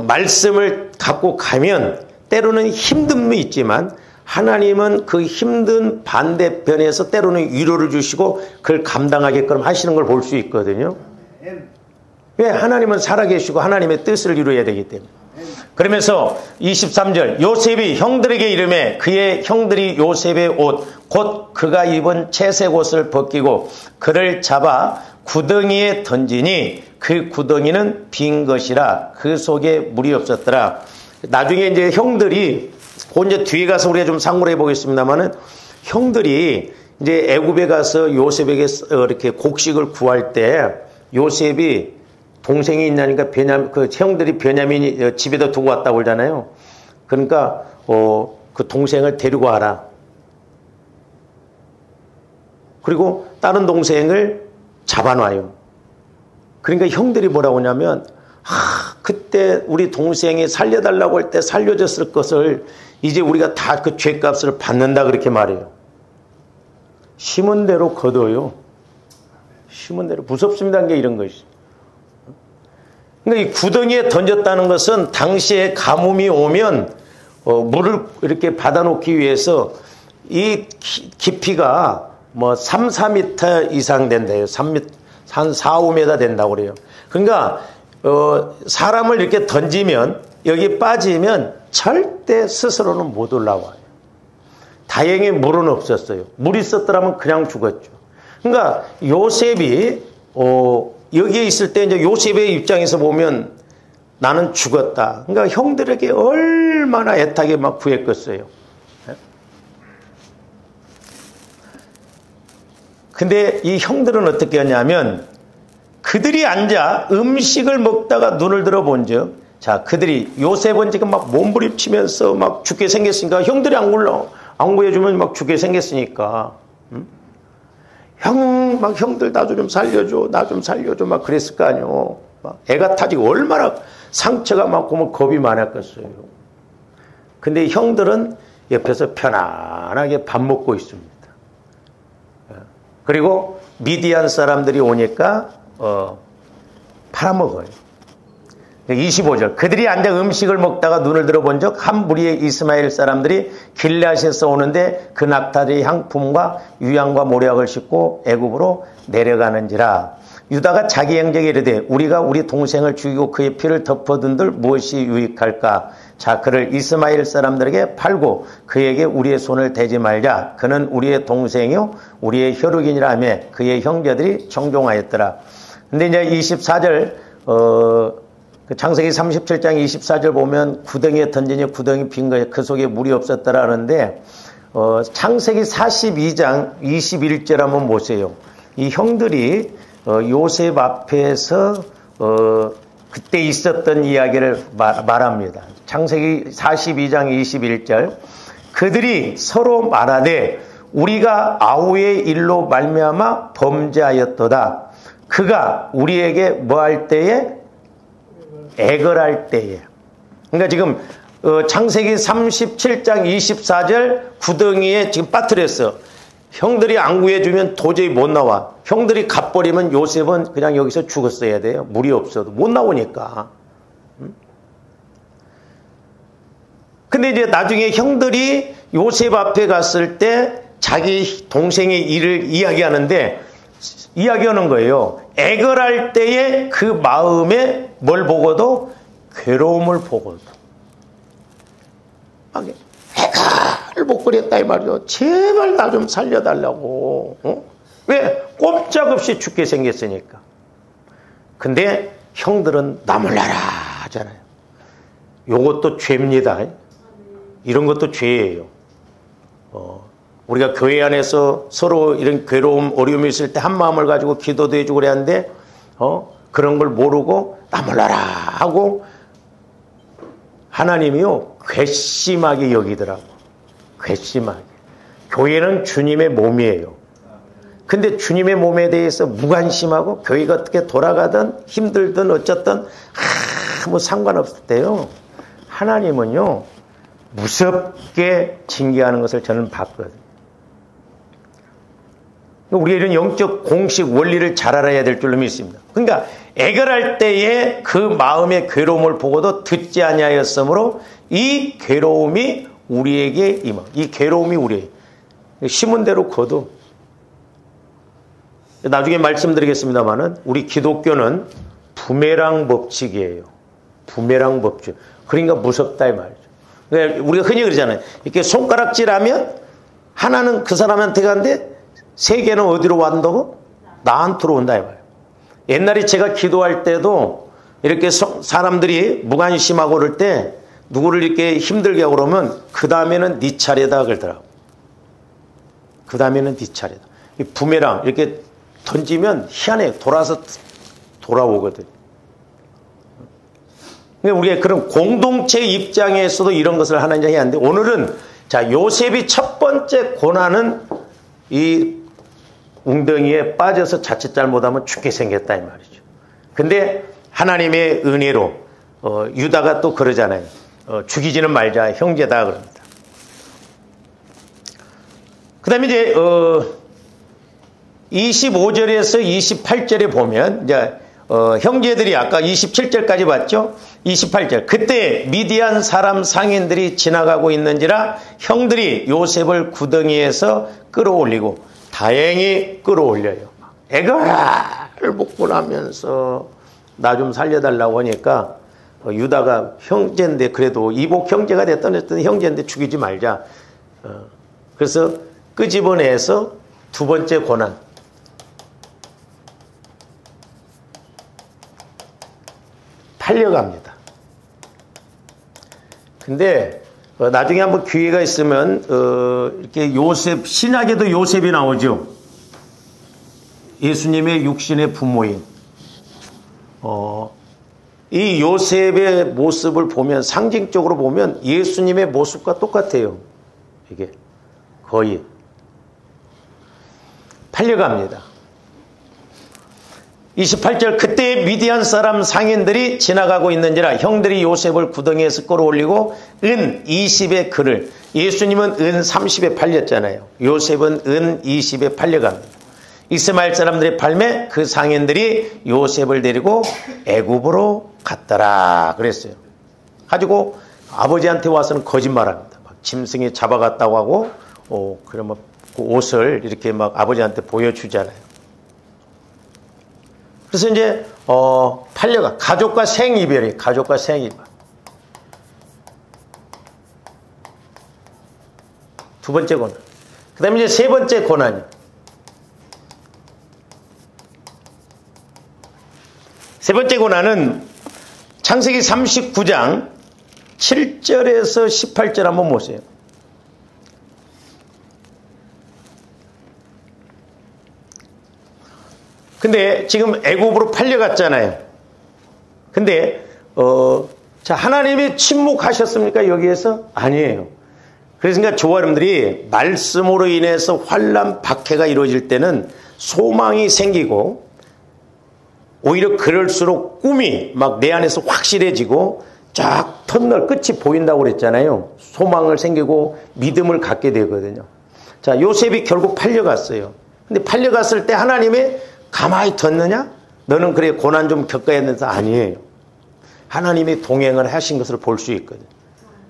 말씀을 갖고 가면 때로는 힘듦이 있지만 하나님은 그 힘든 반대편에서 때로는 위로를 주시고 그걸 감당하게끔 하시는 걸 볼 수 있거든요. 왜? 하나님은 살아계시고 하나님의 뜻을 이루어야 되기 때문에. 그러면서 23절 요셉이 형들에게 이르매 그의 형들이 요셉의 옷 곧 그가 입은 채색 옷을 벗기고 그를 잡아 구덩이에 던지니 그 구덩이는 빈 것이라 그 속에 물이 없었더라. 나중에 이제 형들이 이제 뒤에 가서 우리가 좀 상고를 해보겠습니다만은 형들이 이제 애굽에 가서 요셉에게 이렇게 곡식을 구할 때 요셉이 동생이 있나니까 그 형들이 베냐민이 집에다 두고 왔다고 그러잖아요. 그러니까 그 동생을 데리고 와라. 그리고 다른 동생을 잡아놔요. 그러니까 형들이 뭐라고 하냐면 그때 우리 동생이 살려달라고 할 때 살려줬을 것을 이제 우리가 다 그 죄값을 받는다 그렇게 말해요. 심은 대로 거둬요. 심은 대로. 무섭습니다. 게 이런 것이. 그러니까 이 구덩이에 던졌다는 것은 당시에 가뭄이 오면 물을 이렇게 받아놓기 위해서 이 깊이가 뭐 3, 4m 이상 된대요. 3m, 한 4, 5m 된다고 그래요. 그러니까 사람을 이렇게 던지면 여기 빠지면 절대 스스로는 못 올라와요. 다행히 물은 없었어요. 물이 있었더라면 그냥 죽었죠. 그러니까 요셉이 여기에 있을 때 이제 요셉의 입장에서 보면 나는 죽었다. 그러니까 형들에게 얼마나 애타게 막 구했겠어요. 근데 이 형들은 어떻게 하냐면 그들이 앉아 음식을 먹다가 눈을 들어본 적, 자, 그들이 요셉은 지금 막 몸부림치면서 막 죽게 생겼으니까 형들이 안 구해주면 막 죽게 생겼으니까 형들 나 좀 살려줘, 나 좀 살려줘 막 그랬을 거 아니요. 막 애가 타지고 얼마나 상처가 많고 뭐 겁이 많았겠어요. 근데 형들은 옆에서 편안하게 밥 먹고 있습니다. 그리고 미디안 사람들이 오니까 팔아먹어요. 25절 그들이 앉아 음식을 먹다가 눈을 들어본 적 한 무리의 이스마엘 사람들이 길앗에서 오는데 그 낙타들의 향품과 유향과 모략을 싣고 애굽으로 내려가는지라. 유다가 자기 형제에게 이르되 우리가 우리 동생을 죽이고 그의 피를 덮어둔들 무엇이 유익할까. 자, 그를 이스마엘 사람들에게 팔고 그에게 우리의 손을 대지 말자. 그는 우리의 동생이요 우리의 혈육이니라 하며 그의 형제들이 청종하였더라. 근데 이제 24절 그 창세기 37장 24절 보면 구덩이에 던지니 구덩이 빈 거에 그 속에 물이 없었더라 하는데 창세기 42장 21절 한번 보세요. 이 형들이 요셉 앞에서 그때 있었던 이야기를 말합니다. 창세기 42장 21절 그들이 서로 말하되 우리가 아우의 일로 말미암아 범죄하였도다. 그가 우리에게 뭐 할 때에 애걸할 때에. 그러니까 지금 창세기 37장 24절 구덩이에 지금 빠뜨렸어. 형들이 안 구해주면 도저히 못 나와. 형들이 갚버리면 요셉은 그냥 여기서 죽었어야 돼요. 물이 없어도 못 나오니까. 근데 이제 나중에 형들이 요셉 앞에 갔을 때 자기 동생의 일을 이야기하는데, 이야기하는 거예요. 애걸할 때의 그 마음에 뭘 보고도? 괴로움을 보고도. 막 애가를 못 그렸다 이 말이죠. 제발 나 좀 살려달라고. 왜? 꼼짝없이 죽게 생겼으니까. 근데 형들은 나 몰라라 하잖아요. 요것도 죄입니다. 이런 것도 죄예요. 우리가 교회 안에서 서로 이런 괴로움, 어려움이 있을 때 한 마음을 가지고 기도도 해주고 그래야 하는데, 그런 걸 모르고 나 몰라라 하고 하나님이요, 괘씸하게 여기더라고. 괘씸하게. 교회는 주님의 몸이에요. 근데 주님의 몸에 대해서 무관심하고 교회가 어떻게 돌아가든 힘들든 어쨌든 아무 상관없을 때요, 하나님은요, 무섭게 징계하는 것을 저는 봤거든요. 우리가 이런 영적 공식 원리를 잘 알아야 될 줄로 믿습니다. 그러니까 애걸할 때에 그 마음의 괴로움을 보고도 듣지 아니하였으므로 이 괴로움이 우리에게 임하. 이 괴로움이 우리에게 심은 대로 거둬. 나중에 말씀드리겠습니다만은 우리 기독교는 부메랑 법칙이에요. 부메랑 법칙. 그러니까 무섭다 이 말이죠. 그러니까 우리가 흔히 그러잖아요. 이렇게 손가락질하면 하나는 그 사람한테 가는데 세 개는 어디로 왔다고? 나한테로 온다 이 말이에요. 옛날에 제가 기도할 때도 이렇게 사람들이 무관심하고 그럴 때 누구를 이렇게 힘들게 하고 그러면 그 다음에는 네 차례다 그러더라고. 그 다음에는 네 차례다. 이 부메랑 이렇게 던지면 희한해. 돌아서 돌아오거든. 그러니까 우리가 그런 공동체 입장에서도 이런 것을 하나님 해야 하는데, 오늘은 자, 요셉이 첫 번째 고난은 이 웅덩이에 빠져서 자칫 잘못하면 죽게 생겼다 이 말이죠. 근데 하나님의 은혜로 유다가 또 그러잖아요. 죽이지는 말자, 형제다 그럽니다. 그 다음에 이제 25절에서 28절에 보면 이제 형제들이 아까 27절까지 봤죠. 28절, 그때 미디안 사람 상인들이 지나가고 있는지라 형들이 요셉을 구덩이에서 끌어올리고, 다행히 끌어올려요. 애가를 먹고 나면서 나 좀 살려달라고 하니까 유다가 형제인데, 그래도 이복 형제가 됐던 형제인데 죽이지 말자. 그래서 끄집어내서 두 번째 고난, 팔려갑니다. 근데 나중에 한번 기회가 있으면 이렇게 요셉, 신약에도 요셉이 나오죠. 예수님의 육신의 부모인. 이 요셉의 모습을 보면, 상징적으로 보면 예수님의 모습과 똑같아요. 이게 거의 팔려갑니다. 28절, 그때 미디안 사람 상인들이 지나가고 있는지라 형들이 요셉을 구덩이에서 끌어올리고 은 20의 그를, 예수님은 은 30에 팔렸잖아요. 요셉은 은 20에 팔려갑니다. 이스마엘 사람들의 팔매 그 상인들이 요셉을 데리고 애굽으로 갔더라 그랬어요. 가지고 아버지한테 와서는 거짓말합니다. 막 짐승이 잡아갔다고 하고, 그러면 그 옷을 이렇게 막 아버지한테 보여주잖아요. 그래서 이제 팔려가. 가족과 생이별이, 가족과 생이별. 두 번째 고난. 그 다음에 이제 세 번째 고난이요. 세 번째 고난은 창세기 39장 7절에서 18절 한번 보세요. 근데 지금 애굽으로 팔려갔잖아요. 근데 자, 하나님이 침묵하셨습니까 여기에서? 아니에요. 그러니까 저와 여러분들이 말씀으로 인해서 환난 박해가 이루어질 때는 소망이 생기고, 오히려 그럴수록 꿈이 막 내 안에서 확실해지고 쫙 터널 끝이 보인다고 그랬잖아요. 소망을 생기고 믿음을 갖게 되거든요. 자, 요셉이 결국 팔려갔어요. 근데 팔려갔을 때 하나님이 가만히 뒀느냐? 너는 그래 고난 좀 겪어야 되는데 아니에요. 하나님이 동행을 하신 것을 볼 수 있거든.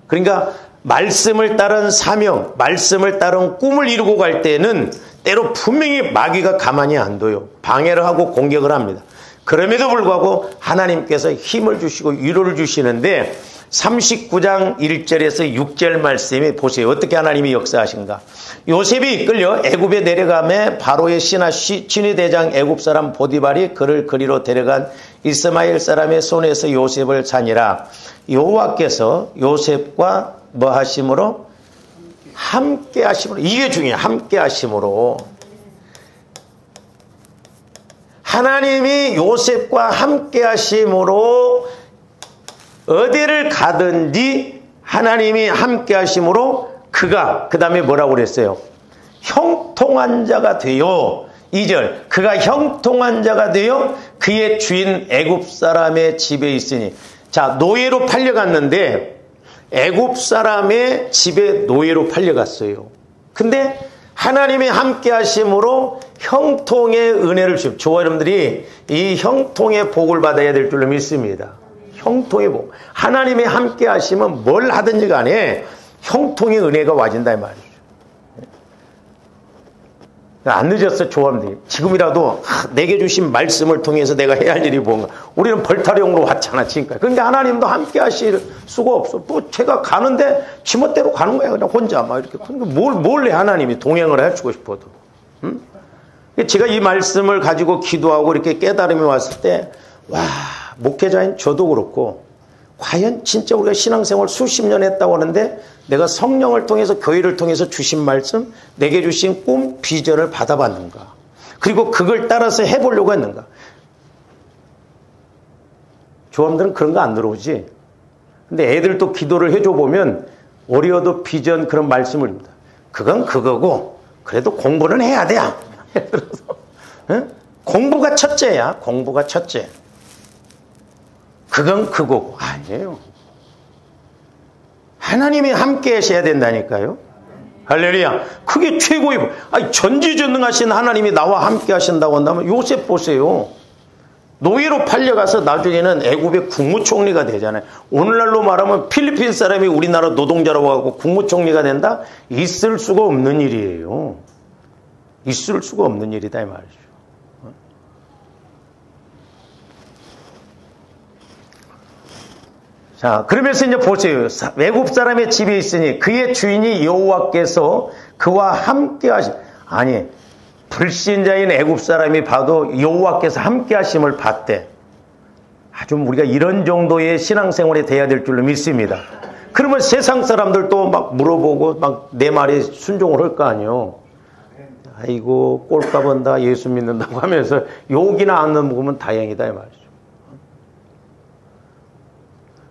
그러니까 말씀을 따른 사명, 말씀을 따른 꿈을 이루고 갈 때는 때로 분명히 마귀가 가만히 안 둬요. 방해를 하고 공격을 합니다. 그럼에도 불구하고 하나님께서 힘을 주시고 위로를 주시는데 39장 1절에서 6절 말씀이 보세요. 어떻게 하나님이 역사하신가. 요셉이 이끌려 애굽에 내려가매 바로의 신하 친위대장 애굽 사람 보디발이 그를 그리로 데려간 이스마엘 사람의 손에서 요셉을 산이라. 여호와께서 요셉과 뭐 하심으로? 함께 하심으로. 이게 중요해요. 함께 하심으로. 하나님이 요셉과 함께 하심으로 어디를 가든지 하나님이 함께 하심으로 그가 그 다음에 뭐라고 그랬어요? 형통한 자가 되어 2절 그가 형통한 자가 되어 그의 주인 애굽 사람의 집에 있으니. 자, 노예로 팔려갔는데 애굽 사람의 집에 노예로 팔려갔어요. 근데 하나님이 함께 하심으로 형통의 은혜를 주십니다. 저와 여러분들이 이 형통의 복을 받아야 될 줄로 믿습니다. 형통의 복. 하나님이 함께 하시면 뭘 하든지 간에 형통의 은혜가 와진다 이 말이죠. 안 늦었어, 조합들이. 지금이라도 내게 주신 말씀을 통해서 내가 해야 할 일이 뭔가. 우리는 벌타령으로 왔잖아, 지금까지. 그러니까 하나님도 함께 하실 수가 없어. 뭐 제가 가는데 지멋대로 가는 거야, 그냥 혼자 막 이렇게. 뭘 해, 하나님이 동행을 해주고 싶어도. 응? 제가 이 말씀을 가지고 기도하고 이렇게 깨달음이 왔을 때, 와, 목회자인 저도 그렇고, 과연 진짜 우리가 신앙생활 수십 년 했다고 하는데 내가 성령을 통해서 교회를 통해서 주신 말씀, 내게 주신 꿈, 비전을 받아봤는가? 그리고 그걸 따라서 해보려고 했는가? 조합들은 그런 거 안 들어오지. 근데 애들도 기도를 해줘 보면 어려워도 비전 그런 말씀을 합니다. 그건 그거고 그래도 공부는 해야 돼. 그래서 응? 공부가 첫째야. 공부가 첫째. 그건 그거고. 아니에요. 하나님이 함께 하셔야 된다니까요. 할렐루야. 그게 최고의 복. 아니, 전지전능하신 하나님이 나와 함께 하신다고 한다면 요셉 보세요. 노예로 팔려가서 나중에는 애굽의 국무총리가 되잖아요. 오늘날로 말하면 필리핀 사람이 우리나라 노동자라고 하고 국무총리가 된다? 있을 수가 없는 일이에요. 있을 수가 없는 일이다 이 말이죠. 자, 그러면서 이제 보세요. 외국 사람의 집에 있으니 그의 주인이 여호와께서 그와 함께 하시. 아니, 불신자인 애굽 사람이 봐도 여호와께서 함께 하심을 봤대. 아주 우리가 이런 정도의 신앙생활이 돼야 될 줄로 믿습니다. 그러면 세상 사람들도 막 물어보고 막 내 말에 순종을 할 거 아니에요. 아이고 꼴값 본다 예수 믿는다고 하면서 욕이나 안 넘으면 다행이다 이 말이죠.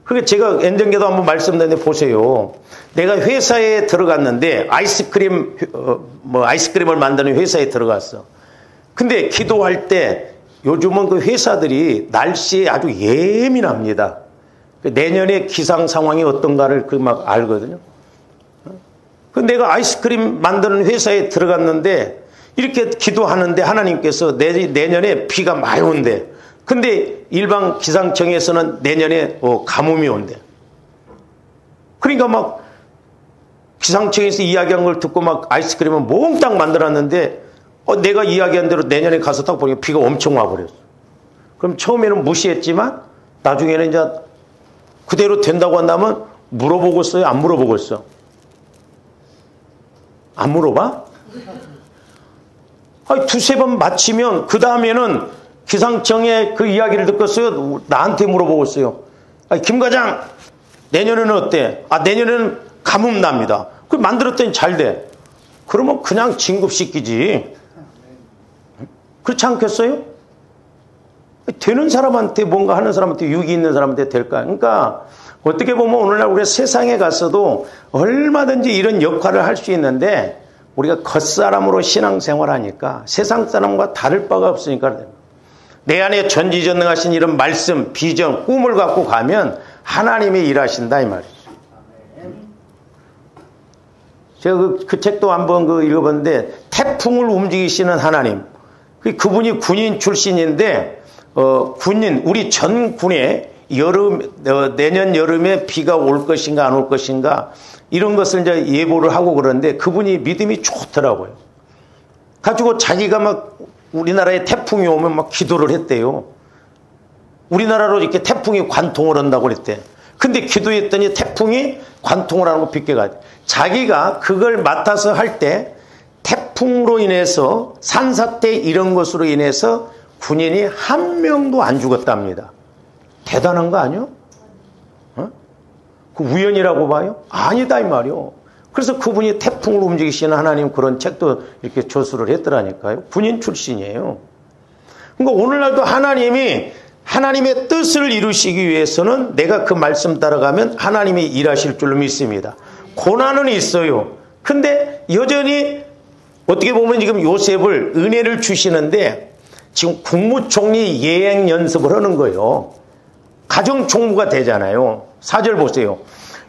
그러니까 제가 엔정계도 한번 말씀드렸는데 보세요. 내가 회사에 들어갔는데 아이스크림을 만드는 회사에 들어갔어. 근데 기도할 때 요즘은 그 회사들이 날씨에 아주 예민합니다. 내년에 기상 상황이 어떤가를 그 막 알거든요. 근데 내가 아이스크림 만드는 회사에 들어갔는데 이렇게 기도하는데 하나님께서 내년에 비가 많이 온대. 근데 일반 기상청에서는 내년에 가뭄이 온대. 그러니까 막 기상청에서 이야기한 걸 듣고 막 아이스크림을 몽땅 만들었는데 내가 이야기한 대로 내년에 가서 딱 보니까 비가 엄청 와버렸어. 그럼 처음에는 무시했지만 나중에는 이제 그대로 된다고 한다면 물어보겠어요? 안 물어보겠어? 안 물어봐? 아니, 두세 번 마치면 그 다음에는 기상청에 그 이야기를 듣겠어요? 나한테 물어보겠어요. 아니, 김 과장 내년에는 어때? 아, 내년에는 가뭄 납니다. 그 만들었더니 잘 돼. 그러면 그냥 진급시키지. 그렇지 않겠어요? 되는 사람한테 뭔가 하는 사람한테 유익이 있는 사람한테 될까? 그러니까 어떻게 보면 오늘날 우리가 세상에 갔어도 얼마든지 이런 역할을 할 수 있는데 우리가 겉사람으로 신앙생활하니까 세상 사람과 다를 바가 없으니까 내 안에 전지전능하신 이런 말씀, 비전, 꿈을 갖고 가면 하나님이 일하신다 이 말이죠. 제가 그 책도 한번 읽어봤는데, 태풍을 움직이시는 하나님. 그분이 군인 출신인데, 우리 전 군에 내년 여름에 비가 올 것인가 안 올 것인가, 이런 것을 이제 예보를 하고 그러는데, 그분이 믿음이 좋더라고요. 가지고 자기가 막 우리나라에 태풍이 오면 막 기도를 했대요. 우리나라로 이렇게 태풍이 관통을 한다고 그랬대. 근데 기도했더니 태풍이 관통을 하고 빗겨가. 자기가 그걸 맡아서 할 때 태풍으로 인해서 산사태 이런 것으로 인해서 군인이 한 명도 안 죽었답니다. 대단한 거 아니요? 그 우연이라고 봐요? 아니다 이 말이요. 그래서 그분이 태풍을 움직이시는 하나님 그런 책도 이렇게 조수를 했더라니까요. 군인 출신이에요. 그러니까 오늘날도 하나님의 뜻을 이루시기 위해서는 내가 그 말씀 따라가면 하나님이 일하실 줄로 믿습니다. 고난은 있어요. 근데 여전히 어떻게 보면 지금 요셉을 은혜를 주시는데 지금 국무총리 예행 연습을 하는 거예요. 가정총무가 되잖아요. 4절 보세요.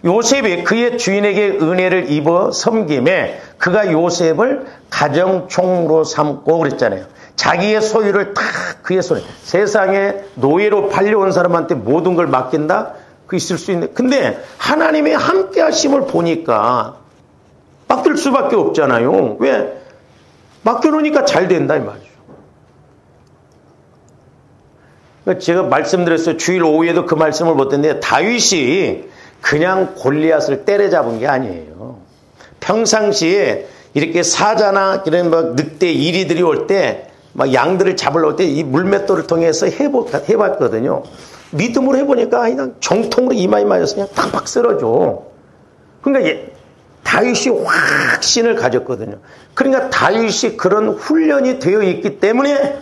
요셉이 그의 주인에게 은혜를 입어 섬김에 그가 요셉을 가정총무로 삼고 그랬잖아요. 자기의 소유를 다 그의 손에, 세상에 노예로 팔려온 사람한테 모든 걸 맡긴다? 그 있을 수 있는데, 근데 하나님의 함께 하심을 보니까 맡길 수밖에 없잖아요. 왜? 맡겨놓으니까 잘 된다 이 말이죠. 그러니까 제가 말씀드렸어요. 주일 오후에도 그 말씀을 못 듣는데, 다윗이 그냥 골리앗을 때려잡은 게 아니에요. 평상시에 이렇게 사자나 이런 막 늑대 이리들이 올 때 막 양들을 잡으러 올 때 이 물맷돌을 통해서 해봤거든요. 믿음으로 해보니까 그냥 정통으로 이마에 맞아서 그냥 팍팍 쓰러져. 그러니까 다윗이 확신을 가졌거든요. 그러니까 다윗이 그런 훈련이 되어 있기 때문에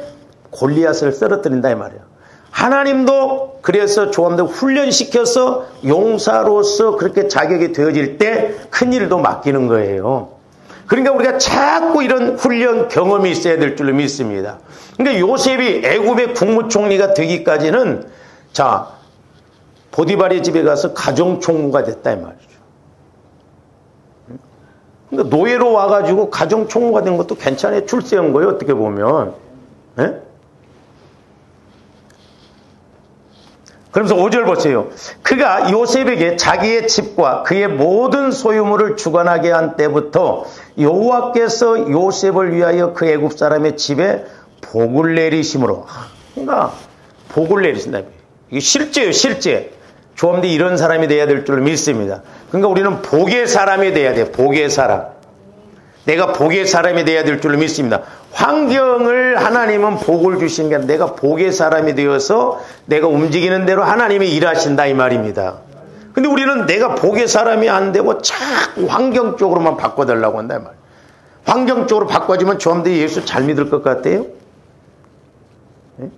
골리앗을 쓰러뜨린다 이 말이에요. 하나님도 그래서 조함도 훈련시켜서 용사로서 그렇게 자격이 되어질 때 큰일도 맡기는 거예요. 그러니까 우리가 자꾸 이런 훈련 경험이 있어야 될 줄로 믿습니다. 그러니까 요셉이 애굽의 국무총리가 되기까지는 보디발의 집에 가서 가정총무가 됐다 이 말이죠. 그러니까 노예로 와가지고 가정총무가 된 것도 괜찮아요. 출세한 거예요. 어떻게 보면. 네? 그러면서 5절 보세요. 그가 요셉에게 자기의 집과 그의 모든 소유물을 주관하게 한 때부터 여호와께서 요셉을 위하여 그 애굽 사람의 집에 복을 내리심으로. 그러니까 복을 내리신다. 이게 실제예요. 실제. 조함도 이런 사람이 돼야 될 줄 믿습니다. 그러니까 우리는 복의 사람이 돼야 돼. 복의 사람. 내가 복의 사람이 돼야 될 줄 믿습니다. 환경을 하나님은 복을 주시는 게 아니라 내가 복의 사람이 되어서 내가 움직이는 대로 하나님이 일하신다 이 말입니다. 근데 우리는 내가 복의 사람이 안 되고 자꾸 환경 쪽으로만 바꿔달라고 한다 이 말. 환경 쪽으로 바꿔주면 조함들이 예수 잘 믿을 것 같아요? 네?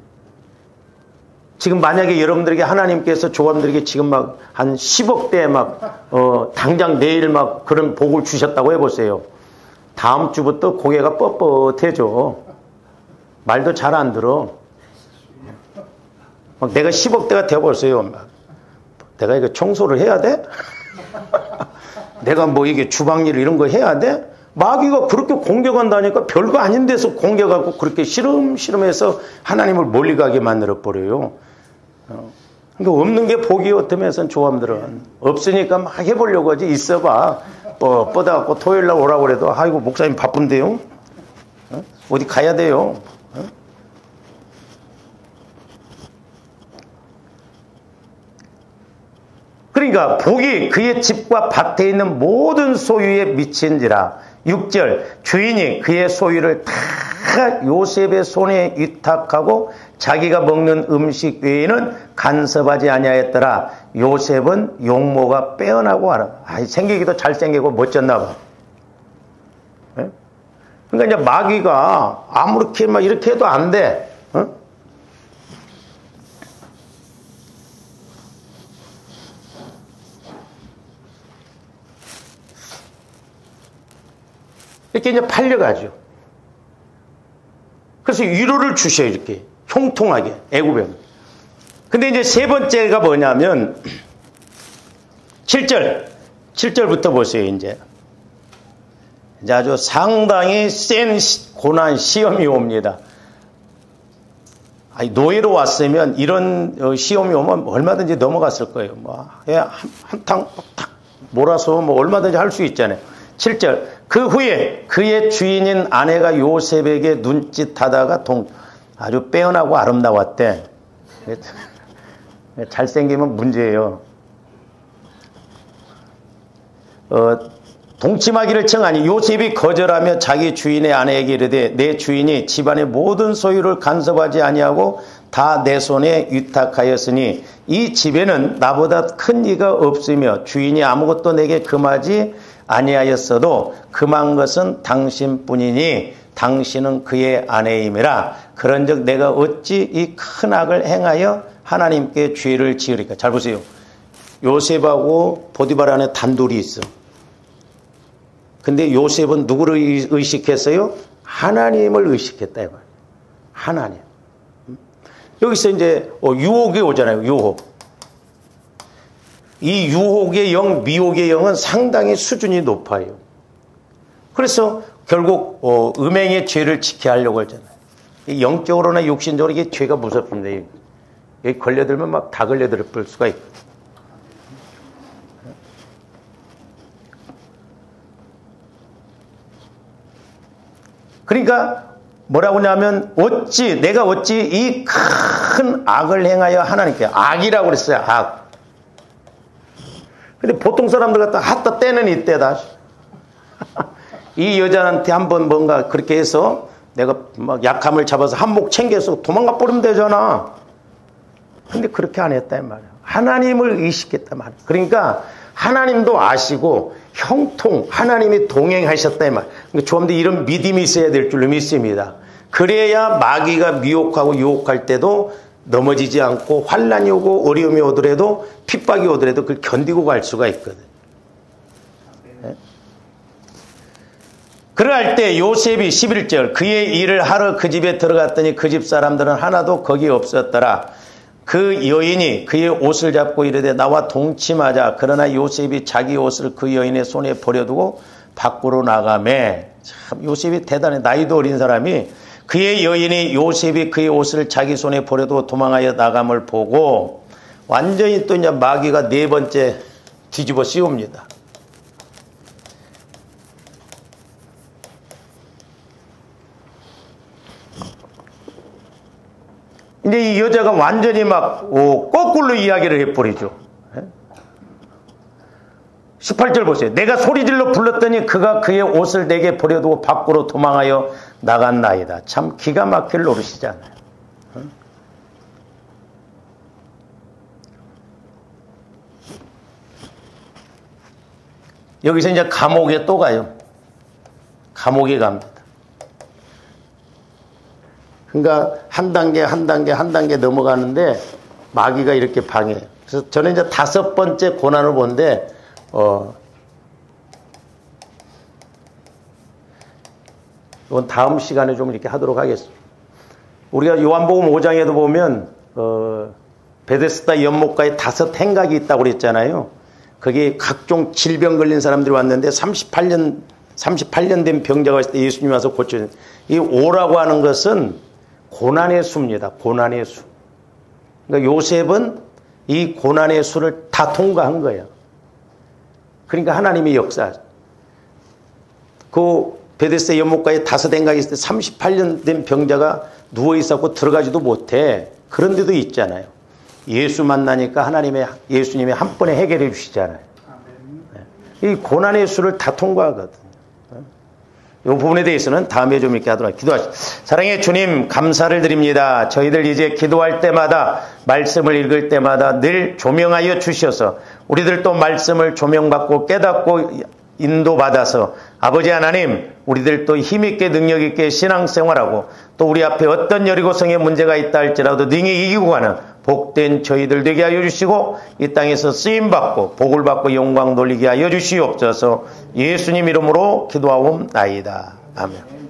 지금 만약에 여러분들에게 하나님께서 조함들에게 지금 막 한 10억대 당장 내일 막 그런 복을 주셨다고 해보세요. 다음 주부터 고개가 뻣뻣해져. 말도 잘 안 들어. 막 내가 10억대가 되어버렸어요. 내가 이거 청소를 해야 돼? 내가 뭐 이게 주방일 이런 거 해야 돼? 마귀가 그렇게 공격한다니까 별거 아닌 데서 공격하고 그렇게 시름시름해서 하나님을 멀리 가게 만들어버려요. 그러니까 없는 게 복이 어떠면서 조함들은. 없으니까 막 해보려고 하지. 있어봐. 뻗어갖고 토요일날 오라고 그래도 아이고 목사님 바쁜데요? 어디 가야 돼요? 그러니까 복이 그의 집과 밭에 있는 모든 소유에 미친지라. 6절 주인이 그의 소유를 다 요셉의 손에 위탁하고 자기가 먹는 음식 외에는 간섭하지 아니하였더라. 요셉은 용모가 빼어나고 생기기도 잘생기고 멋졌나 봐. 네? 그러니까 이제 마귀가 아무렇게 막 이렇게 해도 안 돼. 이렇게 이제 팔려가죠. 그래서 위로를 주셔요, 이렇게. 형통하게, 애굽에. 근데 이제 세 번째가 뭐냐면, 7절부터 보세요, 이제. 이제 아주 상당히 센 고난 시험이 옵니다. 아니, 노예로 왔으면 이런 시험이 오면 얼마든지 넘어갔을 거예요. 한탕 탁 몰아서 얼마든지 할 수 있잖아요. 7절. 그 후에 그의 주인인 아내가 요셉에게 눈짓하다가 아주 빼어나고 아름다웠대. 잘생기면 문제예요. 동침하기를 청하니 요셉이 거절하며 자기 주인의 아내에게 이르되 내 주인이 집안의 모든 소유를 간섭하지 아니하고 다 내 손에 위탁하였으니 이 집에는 나보다 큰 이가 없으며 주인이 아무것도 내게 금하지 아니하였어도 금한 것은 당신뿐이니 당신은 그의 아내임이라. 그런즉 내가 어찌 이 큰 악을 행하여 하나님께 죄를 지으리까. 잘 보세요. 요셉하고 보디발 안에 단둘이 있어. 근데 요셉은 누구를 의식했어요? 하나님을 의식했다. 하나님. 여기서 이제 유혹이 오잖아요. 유혹. 이 유혹의 영, 미혹의 영은 상당히 수준이 높아요. 그래서 결국 음행의 죄를 지켜야 하려고 하잖아요. 영적으로나 육신적으로 이게 죄가 무섭습니다. 여기 걸려들면 막 다 걸려들 수가 있고. 그러니까 뭐라고 하냐면 내가 어찌 이 큰 악을 행하여 하나님께. 악이라고 그랬어요. 악. 근데 보통 사람들 갖다 때는 이때다. 이 여자한테 한번 뭔가 그렇게 해서 내가 막 약함을 잡아서 한몫 챙겨서 도망가 버리면 되잖아. 근데 그렇게 안 했다 이 말이야. 하나님을 의식했단 말이야. 그러니까 하나님도 아시고 형통 하나님이 동행하셨다 이 말이야. 그러니까 조금도 이런 믿음이 있어야 될 줄로 믿습니다. 그래야 마귀가 미혹하고 유혹할 때도 넘어지지 않고 환난이 오고 어려움이 오더라도 핍박이 오더라도 그걸 견디고 갈 수가 있거든. 네? 그럴 때 요셉이 11절 그의 일을 하러 그 집에 들어갔더니 그 집 사람들은 하나도 거기 없었더라. 그 여인이 그의 옷을 잡고 이르되 나와 동침하자. 그러나 요셉이 자기 옷을 그 여인의 손에 버려두고 밖으로 나가매. 참 요셉이 대단해. 나이도 어린 사람이 그의 여인이 요셉이 그의 옷을 자기 손에 버려두고 도망하여 나감을 보고 완전히 또 이제 마귀가 네 번째 뒤집어 씌웁니다. 이제 이 여자가 완전히 막 거꾸로 이야기를 해버리죠. 18절 보세요. 내가 소리질러 불렀더니 그가 그의 옷을 내게 버려두고 밖으로 도망하여 나갔나이다. 참 기가 막힐 노릇이잖아요. 여기서 이제 감옥에 또 가요. 감옥에 갑니다. 그러니까 한 단계 넘어가는데 마귀가 이렇게 방해해요. 그래서 저는 이제 5번째 고난을 본데 이건 다음 시간에 좀 이렇게 하도록 하겠습니다. 우리가 요한복음 5장에도 보면 베데스다 연못가에 5 행각이 있다고 그랬잖아요. 거기 각종 질병 걸린 사람들이 왔는데 38년 된 병자가 있을 때 예수님이 와서 고쳐준. 이 오라고 하는 것은 고난의 수입니다. 고난의 수. 그러니까 요셉은 이 고난의 수를 다 통과한 거예요. 그러니까 하나님의 역사. 그 베데스다 연못가에 5 행각이 있을 때 38년 된 병자가 누워 있었고 들어가지도 못해. 그런 데도 있잖아요. 예수 만나니까 예수님이 한 번에 해결해 주시잖아요. 이 고난의 수를 다 통과하거든요. 이 부분에 대해서는 다음에 좀 이렇게 하도록 기도하시죠. 사랑의 주님 감사를 드립니다. 저희들 이제 기도할 때마다 말씀을 읽을 때마다 늘 조명하여 주셔서 우리들도 말씀을 조명받고 깨닫고 인도받아서 아버지 하나님 우리들도 힘있게 능력있게 신앙생활하고 또 우리 앞에 어떤 여리고성의 문제가 있다 할지라도 능히 이기고 가는 복된 저희들 되게 하여 주시고 이 땅에서 쓰임받고 복을 받고 영광 돌리게 하여 주시옵소서. 예수님 이름으로 기도하옵나이다. 아멘.